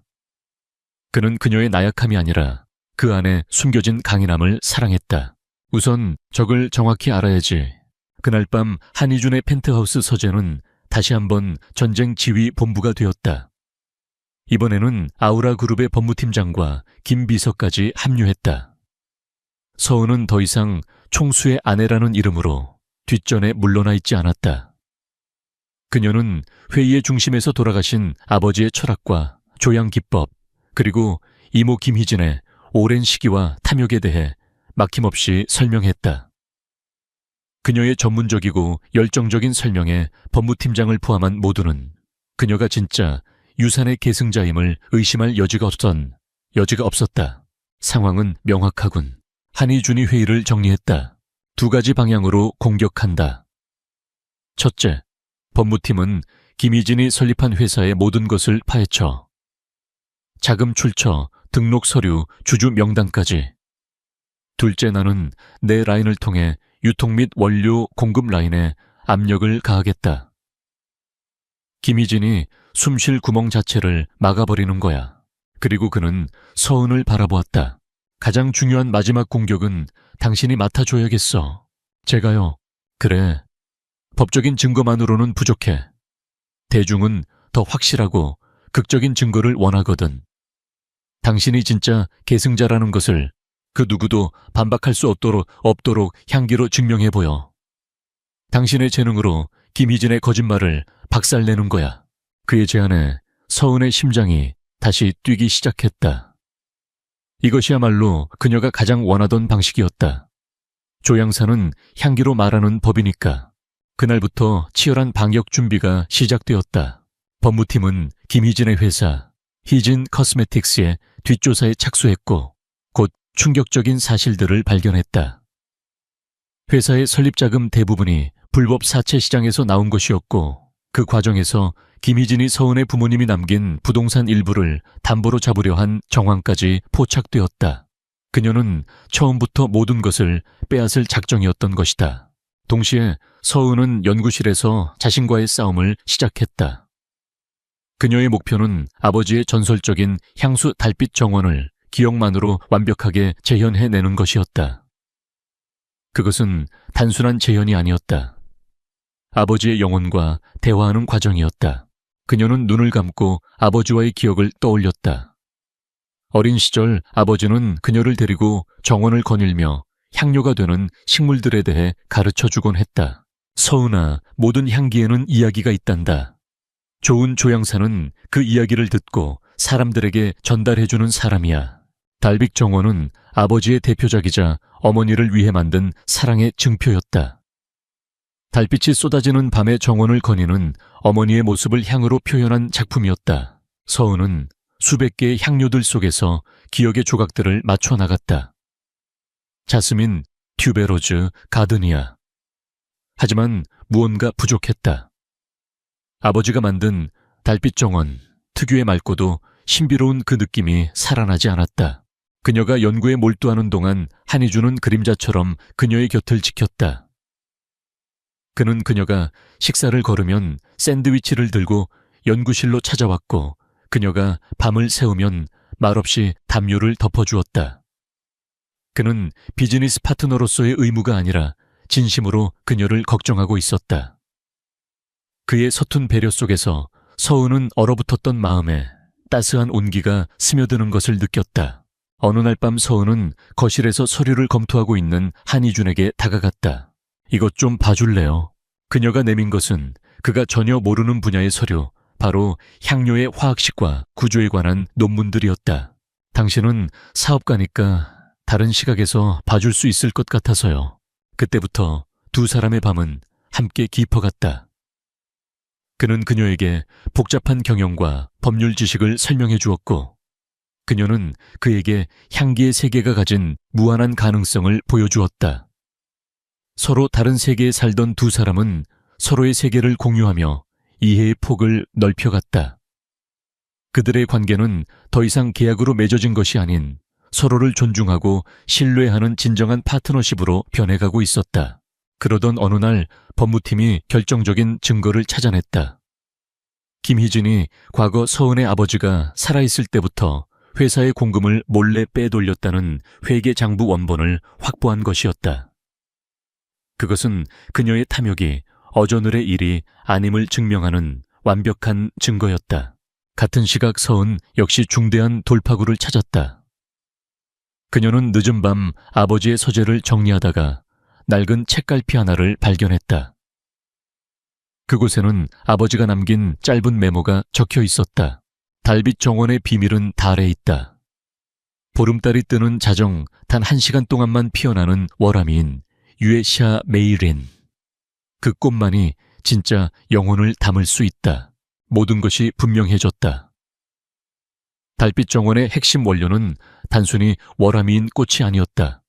[SPEAKER 1] 그는 그녀의 나약함이 아니라 그 안에 숨겨진 강인함을 사랑했다. 우선 적을 정확히 알아야지. 그날 밤 한이준의 펜트하우스 서재는 다시 한번 전쟁 지휘 본부가 되었다. 이번에는 아우라 그룹의 법무팀장과 김 비서까지 합류했다. 서은은 더 이상 총수의 아내라는 이름으로 뒷전에 물러나 있지 않았다. 그녀는 회의의 중심에서 돌아가신 아버지의 철학과 조양 기법, 그리고 이모 김희진의 오랜 시기와 탐욕에 대해 막힘없이 설명했다. 그녀의 전문적이고 열정적인 설명에 법무팀장을 포함한 모두는 그녀가 진짜 유산의 계승자임을 의심할 여지가 없었다. 상황은 명확하군. 한이준이 회의를 정리했다. 두 가지 방향으로 공격한다. 첫째, 법무팀은 김희진이 설립한 회사의 모든 것을 파헤쳐. 자금 출처, 등록 서류, 주주 명단까지. 둘째, 나는 내 라인을 통해 유통 및 원료 공급 라인에 압력을 가하겠다. 김희진이 숨 쉴 구멍 자체를 막아버리는 거야. 그리고 그는 서은을 바라보았다. 가장 중요한 마지막 공격은 당신이 맡아줘야겠어. 제가요. 그래. 법적인 증거만으로는 부족해. 대중은 더 확실하고 극적인 증거를 원하거든. 당신이 진짜 계승자라는 것을 그 누구도 반박할 수 없도록 향기로 증명해 보여. 당신의 재능으로 김희진의 거짓말을 박살내는 거야. 그의 제안에 서은의 심장이 다시 뛰기 시작했다. 이것이야말로 그녀가 가장 원하던 방식이었다. 조향사는 향기로 말하는 법이니까. 그날부터 치열한 방역 준비가 시작되었다. 법무팀은 김희진의 회사 희진 커스메틱스의 뒷조사에 착수했고 곧 충격적인 사실들을 발견했다. 회사의 설립자금 대부분이 불법 사채 시장에서 나온 것이었고 그 과정에서 김희진이 서은의 부모님이 남긴 부동산 일부를 담보로 잡으려 한 정황까지 포착되었다. 그녀는 처음부터 모든 것을 빼앗을 작정이었던 것이다. 동시에 서은은 연구실에서 자신과의 싸움을 시작했다. 그녀의 목표는 아버지의 전설적인 향수 달빛 정원을 기억만으로 완벽하게 재현해내는 것이었다. 그것은 단순한 재현이 아니었다. 아버지의 영혼과 대화하는 과정이었다. 그녀는 눈을 감고 아버지와의 기억을 떠올렸다. 어린 시절 아버지는 그녀를 데리고 정원을 거닐며 향료가 되는 식물들에 대해 가르쳐주곤 했다. 서은아, 모든 향기에는 이야기가 있단다. 좋은 조향사는 그 이야기를 듣고 사람들에게 전달해주는 사람이야. 달빛 정원은 아버지의 대표작이자 어머니를 위해 만든 사랑의 증표였다. 달빛이 쏟아지는 밤의 정원을 거니는 어머니의 모습을 향으로 표현한 작품이었다. 서은은 수백 개의 향료들 속에서 기억의 조각들을 맞춰 나갔다. 자스민, 튜베로즈, 가드니아. 하지만 무언가 부족했다. 아버지가 만든 달빛 정원, 특유의 맑고도 신비로운 그 느낌이 살아나지 않았다. 그녀가 연구에 몰두하는 동안 한이준은 그림자처럼 그녀의 곁을 지켰다. 그는 그녀가 식사를 거르면 샌드위치를 들고 연구실로 찾아왔고 그녀가 밤을 새우면 말없이 담요를 덮어주었다. 그는 비즈니스 파트너로서의 의무가 아니라 진심으로 그녀를 걱정하고 있었다. 그의 서툰 배려 속에서 서은은 얼어붙었던 마음에 따스한 온기가 스며드는 것을 느꼈다. 어느 날 밤 서은은 거실에서 서류를 검토하고 있는 한이준에게 다가갔다. 이것 좀 봐줄래요? 그녀가 내민 것은 그가 전혀 모르는 분야의 서류, 바로 향료의 화학식과 구조에 관한 논문들이었다. 당신은 사업가니까 다른 시각에서 봐줄 수 있을 것 같아서요. 그때부터 두 사람의 밤은 함께 깊어갔다. 그는 그녀에게 복잡한 경영과 법률 지식을 설명해 주었고, 그녀는 그에게 향기의 세계가 가진 무한한 가능성을 보여주었다. 서로 다른 세계에 살던 두 사람은 서로의 세계를 공유하며 이해의 폭을 넓혀갔다. 그들의 관계는 더 이상 계약으로 맺어진 것이 아닌 서로를 존중하고 신뢰하는 진정한 파트너십으로 변해가고 있었다. 그러던 어느 날 법무팀이 결정적인 증거를 찾아냈다. 김희진이 과거 서은의 아버지가 살아있을 때부터 회사의 공금을 몰래 빼돌렸다는 회계장부 원본을 확보한 것이었다. 그것은 그녀의 탐욕이 어저늘의 일이 아님을 증명하는 완벽한 증거였다. 같은 시각 서은 역시 중대한 돌파구를 찾았다. 그녀는 늦은 밤 아버지의 서재를 정리하다가 낡은 책갈피 하나를 발견했다. 그곳에는 아버지가 남긴 짧은 메모가 적혀 있었다. 달빛 정원의 비밀은 달에 있다. 보름달이 뜨는 자정 단 1시간 동안만 피어나는 월암인 유에시아 메이린. 그 꽃만이 진짜 영혼을 담을 수 있다. 모든 것이 분명해졌다. 달빛 정원의 핵심 원료는 단순히 월암인 꽃이 아니었다.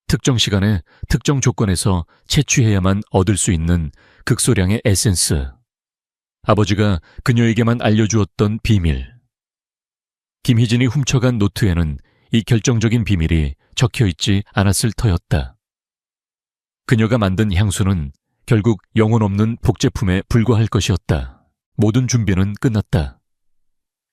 [SPEAKER 1] 특정 시간에 특정 조건에서 채취해야만 얻을 수 있는 극소량의 에센스. 아버지가 그녀에게만 알려주었던 비밀. 김희진이 훔쳐간 노트에는 이 결정적인 비밀이 적혀있지 않았을 터였다. 그녀가 만든 향수는 결국 영혼 없는 복제품에 불과할 것이었다. 모든 준비는 끝났다.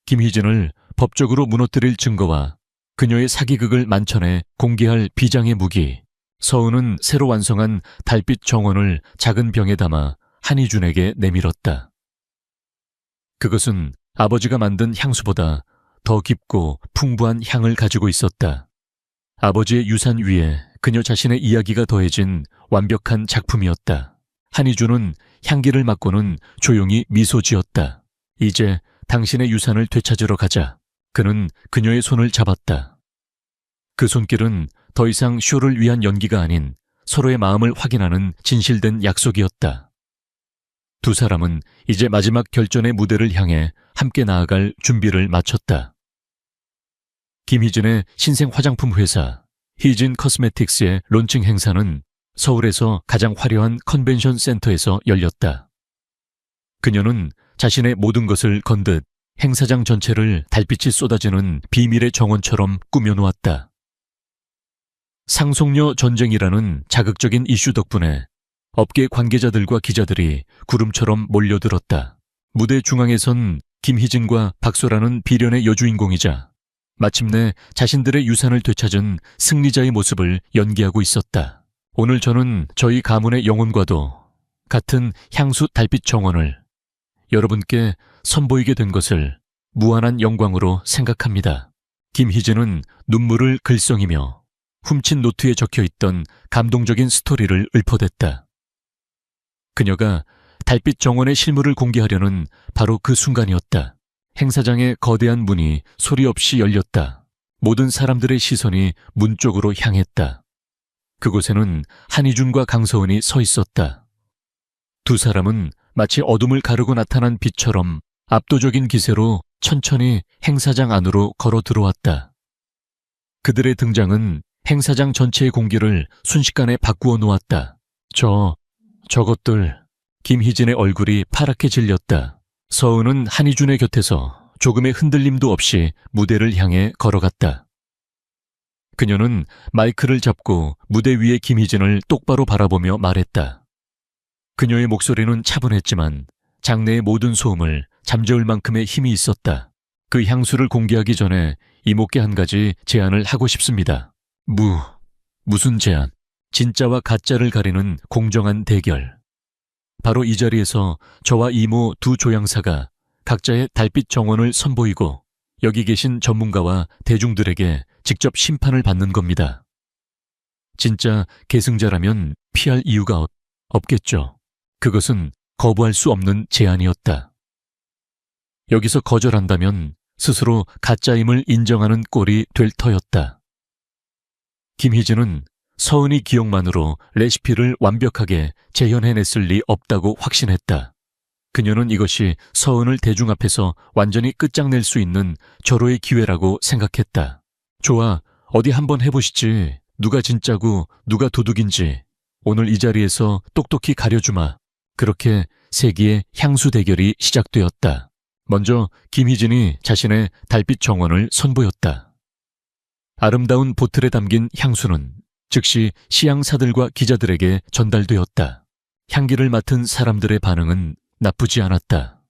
[SPEAKER 1] 김희진을 법적으로 무너뜨릴 증거와 그녀의 사기극을 만천해 공개할 비장의 무기. 서은은 새로 완성한 달빛 정원을 작은 병에 담아 한희준에게 내밀었다. 그것은 아버지가 만든 향수보다 더 깊고 풍부한 향을 가지고 있었다. 아버지의 유산 위에 그녀 자신의 이야기가 더해진 완벽한 작품이었다. 한희준은 향기를 맡고는 조용히 미소 지었다. 이제 당신의 유산을 되찾으러 가자. 그는 그녀의 손을 잡았다. 그 손길은 더 이상 쇼를 위한 연기가 아닌 서로의 마음을 확인하는 진실된 약속이었다. 두 사람은 이제 마지막 결전의 무대를 향해 함께 나아갈 준비를 마쳤다. 김희진의 신생 화장품 회사 희진 커스메틱스의 론칭 행사는 서울에서 가장 화려한 컨벤션 센터에서 열렸다. 그녀는 자신의 모든 것을 건 듯 행사장 전체를 달빛이 쏟아지는 비밀의 정원처럼 꾸며놓았다. 상속녀 전쟁이라는 자극적인 이슈 덕분에 업계 관계자들과 기자들이 구름처럼 몰려들었다. 무대 중앙에선 김희진과 박소라는 비련의 여주인공이자 마침내 자신들의 유산을 되찾은 승리자의 모습을 연기하고 있었다. 오늘 저는 저희 가문의 영혼과도 같은 향수 달빛 정원을 여러분께 선보이게 된 것을 무한한 영광으로 생각합니다. 김희진은 눈물을 글썽이며 훔친 노트에 적혀있던 감동적인 스토리를 읊어댔다. 그녀가 달빛 정원의 실물을 공개하려는 바로 그 순간이었다. 행사장의 거대한 문이 소리 없이 열렸다. 모든 사람들의 시선이 문 쪽으로 향했다. 그곳에는 한희준과 강서은이 서 있었다. 두 사람은 마치 어둠을 가르고 나타난 빛처럼 압도적인 기세로 천천히 행사장 안으로 걸어 들어왔다. 그들의 등장은 행사장 전체의 공기를 순식간에 바꾸어 놓았다. 저것들. 김희진의 얼굴이 파랗게 질렸다. 서은은 한희준의 곁에서 조금의 흔들림도 없이 무대를 향해 걸어갔다. 그녀는 마이크를 잡고 무대 위의 김희진을 똑바로 바라보며 말했다. 그녀의 목소리는 차분했지만 장내의 모든 소음을 잠재울 만큼의 힘이 있었다. 그 향수를 공개하기 전에 이모께 한 가지 제안을 하고 싶습니다. 무슨 제안? 진짜와 가짜를 가리는 공정한 대결. 바로 이 자리에서 저와 이모 두 조향사가 각자의 달빛 정원을 선보이고 여기 계신 전문가와 대중들에게 직접 심판을 받는 겁니다. 진짜 계승자라면 피할 이유가 없겠죠. 그것은 거부할 수 없는 제안이었다. 여기서 거절한다면 스스로 가짜임을 인정하는 꼴이 될 터였다. 김희진은 서은이 기억만으로 레시피를 완벽하게 재현해냈을 리 없다고 확신했다. 그녀는 이것이 서은을 대중 앞에서 완전히 끝장낼 수 있는 절호의 기회라고 생각했다. 좋아, 어디 한번 해보시지. 누가 진짜고 누가 도둑인지 오늘 이 자리에서 똑똑히 가려주마. 그렇게 세기의 향수 대결이 시작되었다. 먼저 김희진이 자신의 달빛 정원을 선보였다. 아름다운 보틀에 담긴 향수는 즉시 시향사들과 기자들에게 전달되었다. 향기를 맡은 사람들의 반응은 나쁘지 않았다.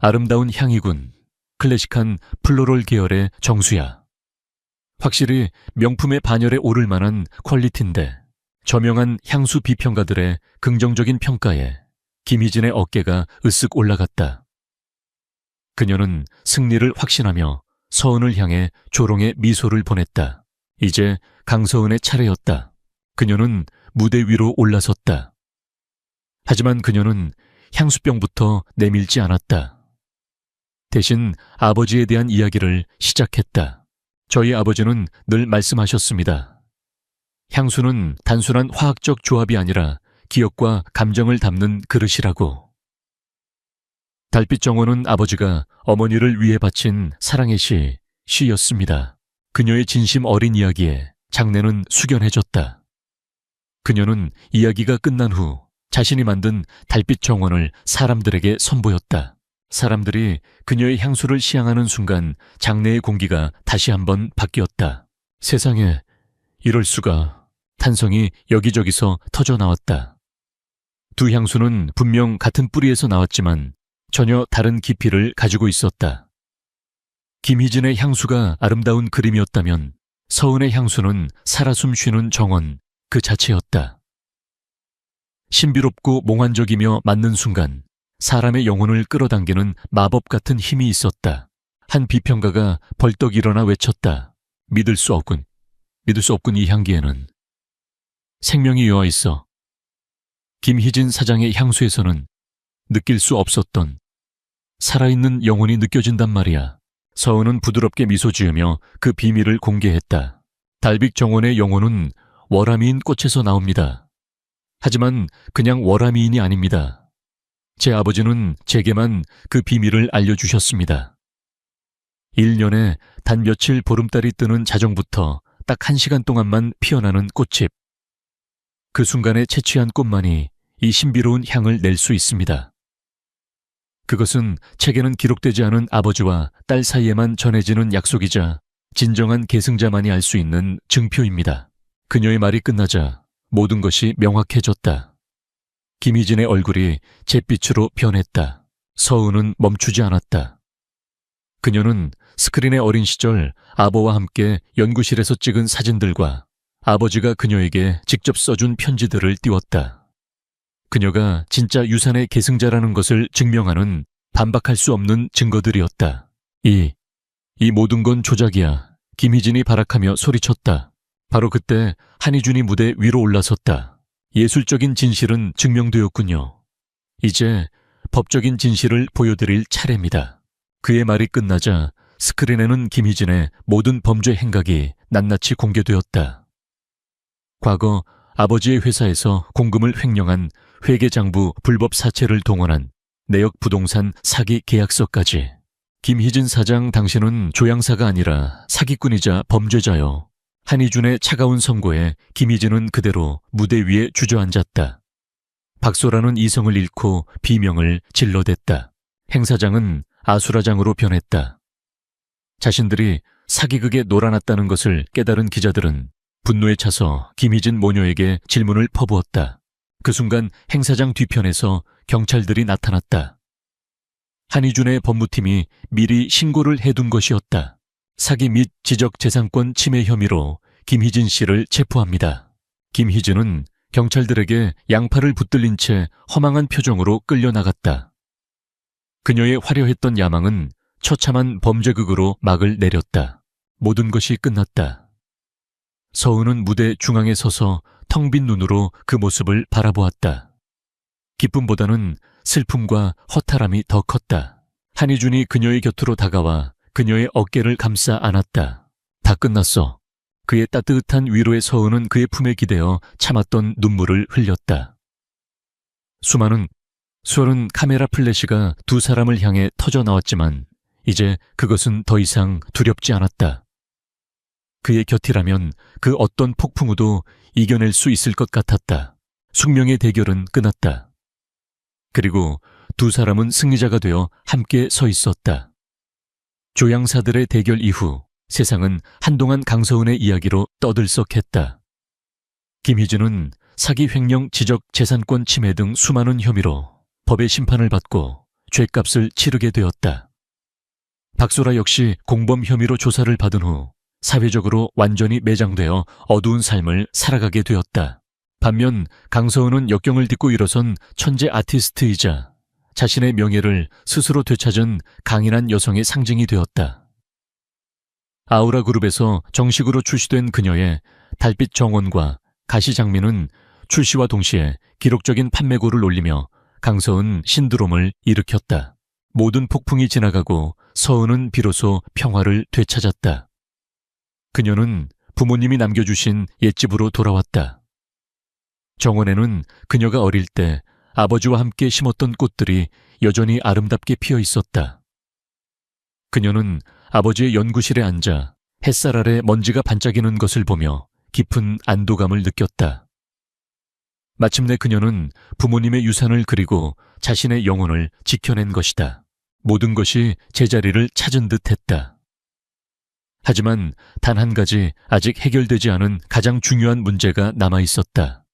[SPEAKER 1] 아름다운 향이군. 클래식한 플로럴 계열의 정수야. 확실히 명품의 반열에 오를 만한 퀄리티인데 저명한 향수 비평가들의 긍정적인 평가에 김희진의 어깨가 으쓱 올라갔다. 그녀는 승리를 확신하며 서은을 향해 조롱의 미소를 보냈다. 이제 강서은의 차례였다. 그녀는 무대 위로 올라섰다. 하지만 그녀는 향수병부터 내밀지 않았다. 대신 아버지에 대한 이야기를 시작했다. 저희 아버지는 늘 말씀하셨습니다. 향수는 단순한 화학적 조합이 아니라 기억과 감정을 담는 그릇이라고. 달빛 정원은 아버지가 어머니를 위해 바친 사랑의 시였습니다. 그녀의 진심 어린 이야기에 장내는 숙연해졌다. 그녀는 이야기가 끝난 후 자신이 만든 달빛 정원을 사람들에게 선보였다. 사람들이 그녀의 향수를 시향하는 순간 장내의 공기가 다시 한번 바뀌었다. 세상에, 이럴 수가. 탄성이 여기저기서 터져나왔다. 두 향수는 분명 같은 뿌리에서 나왔지만 전혀 다른 깊이를 가지고 있었다. 김희진의 향수가 아름다운 그림이었다면 서은의 향수는 살아 숨쉬는 정원 그 자체였다. 신비롭고 몽환적이며 맞는 순간 사람의 영혼을 끌어당기는 마법 같은 힘이 있었다. 한 비평가가 벌떡 일어나 외쳤다. 믿을 수 없군 이 향기에는. 생명이 요하 있어. 김희진 사장의 향수에서는 느낄 수 없었던 살아있는 영혼이 느껴진단 말이야. 서은은 부드럽게 미소 지으며 그 비밀을 공개했다. 달빛 정원의 영혼은 월화미인 꽃에서 나옵니다. 하지만 그냥 월화미인이 아닙니다. 제 아버지는 제게만 그 비밀을 알려주셨습니다. 1년에 단 며칠 보름달이 뜨는 자정부터 딱 1시간 동안만 피어나는 꽃집. 그 순간에 채취한 꽃만이 이 신비로운 향을 낼 수 있습니다. 그것은 책에는 기록되지 않은 아버지와 딸 사이에만 전해지는 약속이자 진정한 계승자만이 알 수 있는 증표입니다. 그녀의 말이 끝나자 모든 것이 명확해졌다. 김희진의 얼굴이 잿빛으로 변했다. 서은은 멈추지 않았다. 그녀는 스크린의 어린 시절 아버와 함께 연구실에서 찍은 사진들과 아버지가 그녀에게 직접 써준 편지들을 띄웠다. 그녀가 진짜 유산의 계승자라는 것을 증명하는 반박할 수 없는 증거들이었다. 이 모든 건 조작이야. 김희진이 발악하며 소리쳤다. 바로 그때 한희준이 무대 위로 올라섰다. 예술적인 진실은 증명되었군요. 이제 법적인 진실을 보여드릴 차례입니다. 그의 말이 끝나자 스크린에는 김희진의 모든 범죄 행각이 낱낱이 공개되었다. 과거 아버지의 회사에서 공금을 횡령한 회계장부 불법 사채를 동원한 내역 부동산 사기 계약서까지. 김희진 사장, 당신은 조향사가 아니라 사기꾼이자 범죄자요. 한희준의 차가운 선고에 김희진은 그대로 무대 위에 주저앉았다. 박소라는 이성을 잃고 비명을 질러댔다. 행사장은 아수라장으로 변했다. 자신들이 사기극에 놀아났다는 것을 깨달은 기자들은 분노에 차서 김희진 모녀에게 질문을 퍼부었다. 그 순간 행사장 뒤편에서 경찰들이 나타났다. 한희준의 법무팀이 미리 신고를 해둔 것이었다. 사기 및 지적재산권 침해 혐의로 김희진 씨를 체포합니다. 김희진은 경찰들에게 양팔을 붙들린 채 허망한 표정으로 끌려나갔다. 그녀의 화려했던 야망은 처참한 범죄극으로 막을 내렸다. 모든 것이 끝났다. 서은은 무대 중앙에 서서 텅 빈 눈으로 그 모습을 바라보았다. 기쁨보다는 슬픔과 허탈함이 더 컸다. 한희준이 그녀의 곁으로 다가와 그녀의 어깨를 감싸 안았다. 다 끝났어. 그의 따뜻한 위로에 서은은 그의 품에 기대어 참았던 눈물을 흘렸다. 수많은 카메라 플래시가 두 사람을 향해 터져 나왔지만 이제 그것은 더 이상 두렵지 않았다. 그의 곁이라면 그 어떤 폭풍우도 이겨낼 수 있을 것 같았다. 숙명의 대결은 끝났다. 그리고 두 사람은 승리자가 되어 함께 서 있었다. 조향사들의 대결 이후 세상은 한동안 강서은의 이야기로 떠들썩했다. 김희준은 사기 횡령 지적 재산권 침해 등 수많은 혐의로 법의 심판을 받고 죗값을 치르게 되었다. 박소라 역시 공범 혐의로 조사를 받은 후 사회적으로 완전히 매장되어 어두운 삶을 살아가게 되었다. 반면 강서은은 역경을 딛고 일어선 천재 아티스트이자 자신의 명예를 스스로 되찾은 강인한 여성의 상징이 되었다. 아우라 그룹에서 정식으로 출시된 그녀의 달빛 정원과 가시장미는 출시와 동시에 기록적인 판매고를 올리며 강서은 신드롬을 일으켰다. 모든 폭풍이 지나가고 서은은 비로소 평화를 되찾았다. 그녀는 부모님이 남겨주신 옛집으로 돌아왔다. 정원에는 그녀가 어릴 때 아버지와 함께 심었던 꽃들이 여전히 아름답게 피어 있었다. 그녀는 아버지의 연구실에 앉아 햇살 아래 먼지가 반짝이는 것을 보며 깊은 안도감을 느꼈다. 마침내 그녀는 부모님의 유산을 그리고 자신의 영혼을 지켜낸 것이다. 모든 것이 제자리를 찾은 듯 했다. 하지만 단 한 가지 아직 해결되지 않은 가장 중요한 문제가 남아 있었다.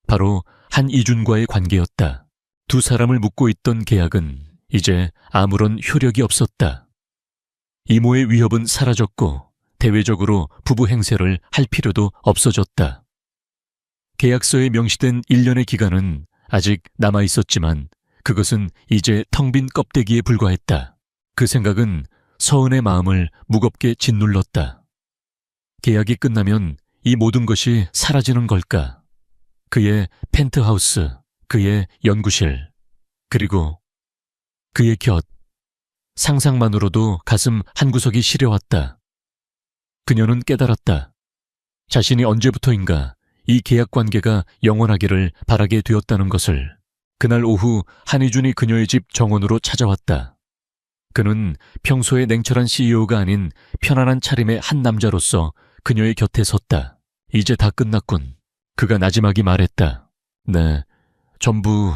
[SPEAKER 1] 바로 한이준과의 관계였다. 두 사람을 묶고 있던 계약은 이제 아무런 효력이 없었다. 이모의 위협은 사라졌고 대외적으로 부부 행세를 할 필요도 없어졌다. 계약서에 명시된 1년의 기간은 아직 남아 있었지만 그것은 이제 텅 빈 껍데기에 불과했다. 그 생각은 서은의 마음을 무겁게 짓눌렀다. 계약이 끝나면 이 모든 것이 사라지는 걸까? 그의 펜트하우스, 그의 연구실, 그리고 그의 곁. 상상만으로도 가슴 한구석이 시려왔다. 그녀는 깨달았다. 자신이 언제부터인가 이 계약 관계가 영원하기를 바라게 되었다는 것을. 그날 오후 한희준이 그녀의 집 정원으로 찾아왔다. 그는 평소의 냉철한 CEO가 아닌 편안한 차림의 한 남자로서 그녀의 곁에 섰다. 이제 다 끝났군. 그가 나지막이 말했다. 네, 전부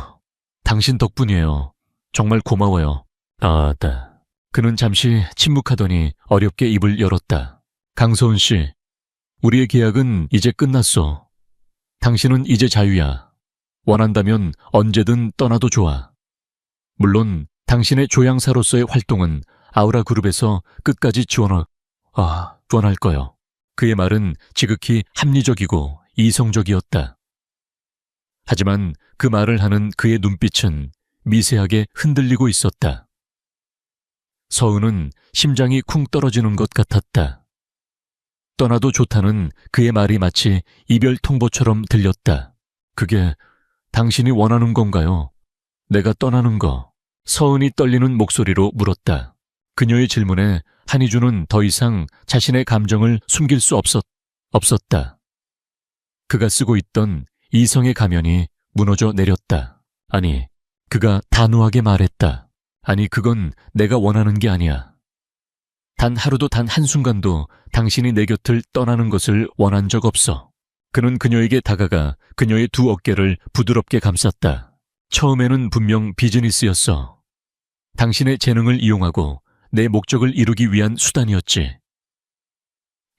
[SPEAKER 1] 당신 덕분이에요. 정말 고마워요. 아, 네. 그는 잠시 침묵하더니 어렵게 입을 열었다. 강서은 씨, 우리의 계약은 이제 끝났어. 당신은 이제 자유야. 원한다면 언제든 떠나도 좋아. 물론 당신의 조향사로서의 활동은 아우라 그룹에서 끝까지 지원할 거요. 그의 말은 지극히 합리적이고 이성적이었다. 하지만 그 말을 하는 그의 눈빛은 미세하게 흔들리고 있었다. 서은은 심장이 쿵 떨어지는 것 같았다. 떠나도 좋다는 그의 말이 마치 이별 통보처럼 들렸다. 그게 당신이 원하는 건가요? 내가 떠나는 거. 서은이 떨리는 목소리로 물었다. 그녀의 질문에 한희준은 더 이상 자신의 감정을 숨길 수 없었다. 그가 쓰고 있던 이성의 가면이 무너져 내렸다. 아니, 그가 단호하게 말했다. 아니, 그건 내가 원하는 게 아니야. 단 하루도 단 한순간도 당신이 내 곁을 떠나는 것을 원한 적 없어. 그는 그녀에게 다가가 그녀의 두 어깨를 부드럽게 감쌌다. 처음에는 분명 비즈니스였어. 당신의 재능을 이용하고 내 목적을 이루기 위한 수단이었지.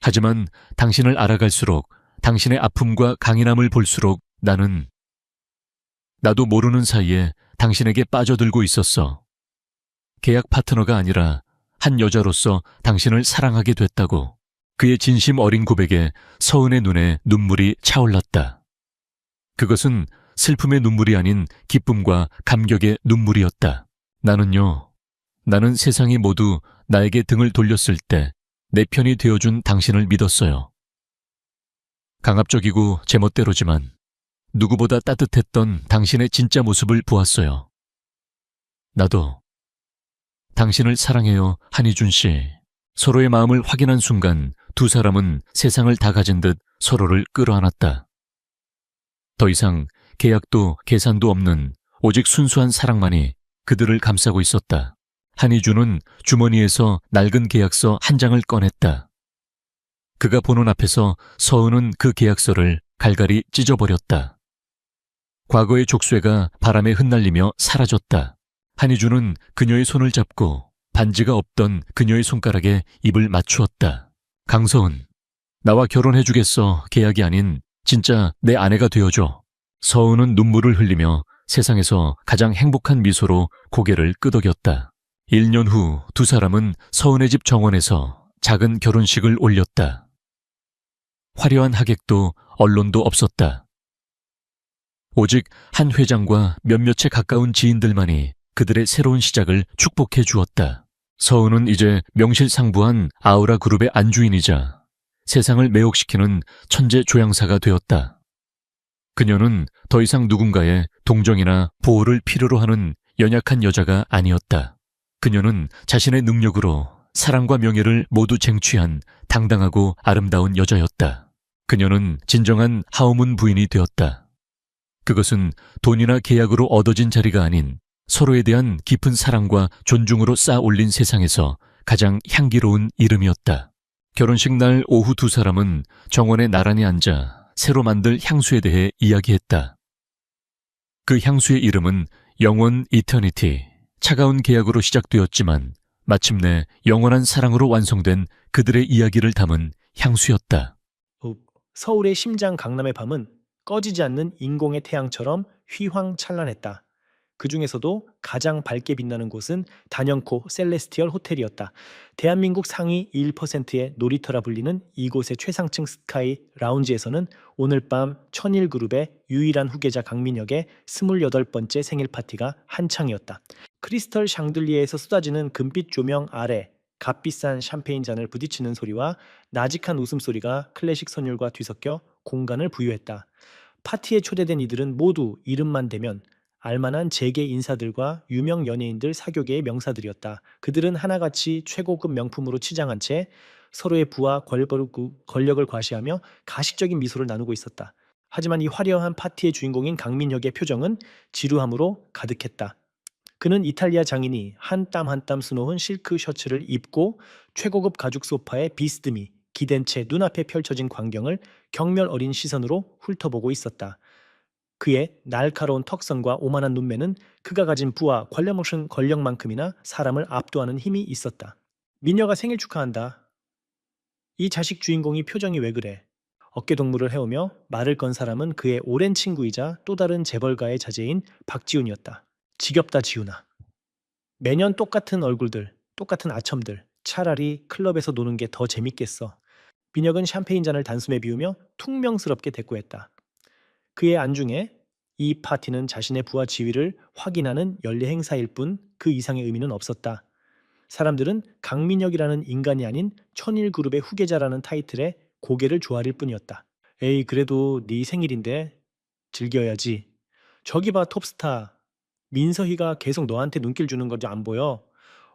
[SPEAKER 1] 하지만 당신을 알아갈수록 당신의 아픔과 강인함을 볼수록 나도 모르는 사이에 당신에게 빠져들고 있었어. 계약 파트너가 아니라 한 여자로서 당신을 사랑하게 됐다고. 그의 진심 어린 고백에 서은의 눈에 눈물이 차올랐다. 그것은 슬픔의 눈물이 아닌 기쁨과 감격의 눈물이었다. 나는 세상이 모두 나에게 등을 돌렸을 때 내 편이 되어준 당신을 믿었어요. 강압적이고 제멋대로지만 누구보다 따뜻했던 당신의 진짜 모습을 보았어요. 나도 당신을 사랑해요, 한희준 씨. 서로의 마음을 확인한 순간 두 사람은 세상을 다 가진 듯 서로를 끌어안았다. 더 이상 계약도 계산도 없는 오직 순수한 사랑만이 그들을 감싸고 있었다. 한희준은 주머니에서 낡은 계약서 한 장을 꺼냈다. 그가 보는 앞에서 서은은 그 계약서를 갈갈이 찢어버렸다. 과거의 족쇄가 바람에 흩날리며 사라졌다. 한희준은 그녀의 손을 잡고 반지가 없던 그녀의 손가락에 입을 맞추었다. 강서은, 나와 결혼해주겠어. 계약이 아닌 진짜 내 아내가 되어줘. 서은은 눈물을 흘리며 세상에서 가장 행복한 미소로 고개를 끄덕였다. 1년 후 두 사람은 서은의 집 정원에서 작은 결혼식을 올렸다. 화려한 하객도 언론도 없었다. 오직 한 회장과 몇몇의 가까운 지인들만이 그들의 새로운 시작을 축복해 주었다. 서은은 이제 명실상부한 아우라 그룹의 안주인이자 세상을 매혹시키는 천재 조향사가 되었다. 그녀는 더 이상 누군가의 동정이나 보호를 필요로 하는 연약한 여자가 아니었다. 그녀는 자신의 능력으로 사랑과 명예를 모두 쟁취한 당당하고 아름다운 여자였다. 그녀는 진정한 하우문 부인이 되었다. 그것은 돈이나 계약으로 얻어진 자리가 아닌 서로에 대한 깊은 사랑과 존중으로 쌓아 올린 세상에서 가장 향기로운 이름이었다. 결혼식 날 오후 두 사람은 정원에 나란히 앉아 새로 만들 향수에 대해 이야기했다. 그 향수의 이름은 영원 이터니티, 차가운 계약으로 시작되었지만 마침내 영원한 사랑으로 완성된 그들의 이야기를 담은 향수였다.
[SPEAKER 2] 서울의 심장 강남의 밤은 꺼지지 않는 인공의 태양처럼 휘황찬란했다. 그 중에서도 가장 밝게 빛나는 곳은 단연코 셀레스티얼 호텔이었다. 대한민국 상위 1%의 놀이터라 불리는 이곳의 최상층 스카이 라운지에서는 오늘 밤 천일그룹의 유일한 후계자 강민혁의 28번째 생일 파티가 한창이었다. 크리스털 샹들리에에서 쏟아지는 금빛 조명 아래 값비싼 샴페인 잔을 부딪히는 소리와 나직한 웃음소리가 클래식 선율과 뒤섞여 공간을 부유했다. 파티에 초대된 이들은 모두 이름만 대면 알만한 재계 인사들과 유명 연예인들 사교계의 명사들이었다. 그들은 하나같이 최고급 명품으로 치장한 채 서로의 부와 권력을 과시하며 가식적인 미소를 나누고 있었다. 하지만 이 화려한 파티의 주인공인 강민혁의 표정은 지루함으로 가득했다. 그는 이탈리아 장인이 한 땀 한 땀 수놓은 실크 셔츠를 입고 최고급 가죽 소파에 비스듬히 기댄 채 눈앞에 펼쳐진 광경을 경멸 어린 시선으로 훑어보고 있었다. 그의 날카로운 턱선과 오만한 눈매는 그가 가진 부와 관련없는 권력만큼이나 사람을 압도하는 힘이 있었다. 미녀가 생일 축하한다. 이 자식 주인공이 표정이 왜 그래? 어깨동무를 해오며 말을 건 사람은 그의 오랜 친구이자 또 다른 재벌가의 자제인 박지훈이었다. 지겹다 지훈아. 매년 똑같은 얼굴들, 똑같은 아첨들. 차라리 클럽에서 노는 게 더 재밌겠어. 민혁은 샴페인 잔을 단숨에 비우며 퉁명스럽게 대꾸했다. 그의 안중에 이 파티는 자신의 부와 지위를 확인하는 연례 행사일 뿐 그 이상의 의미는 없었다. 사람들은 강민혁이라는 인간이 아닌 천일그룹의 후계자라는 타이틀에 고개를 조아릴 뿐이었다. 에이 그래도 네 생일인데 즐겨야지. 저기 봐 톱스타. 민서희가 계속 너한테 눈길 주는 거지 안 보여?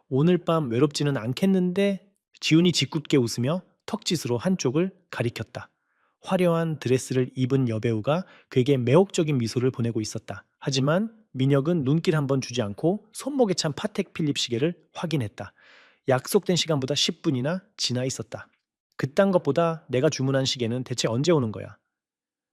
[SPEAKER 2] 오늘 밤 외롭지는 않겠는데? 지훈이 짓궂게 웃으며 턱짓으로 한쪽을 가리켰다. 화려한 드레스를 입은 여배우가 그에게 매혹적인 미소를 보내고 있었다. 하지만 민혁은 눈길 한번 주지 않고 손목에 찬 파텍 필립 시계를 확인했다. 약속된 시간보다 10분이나 지나 있었다. 그딴 것보다 내가 주문한 시계는 대체 언제 오는 거야?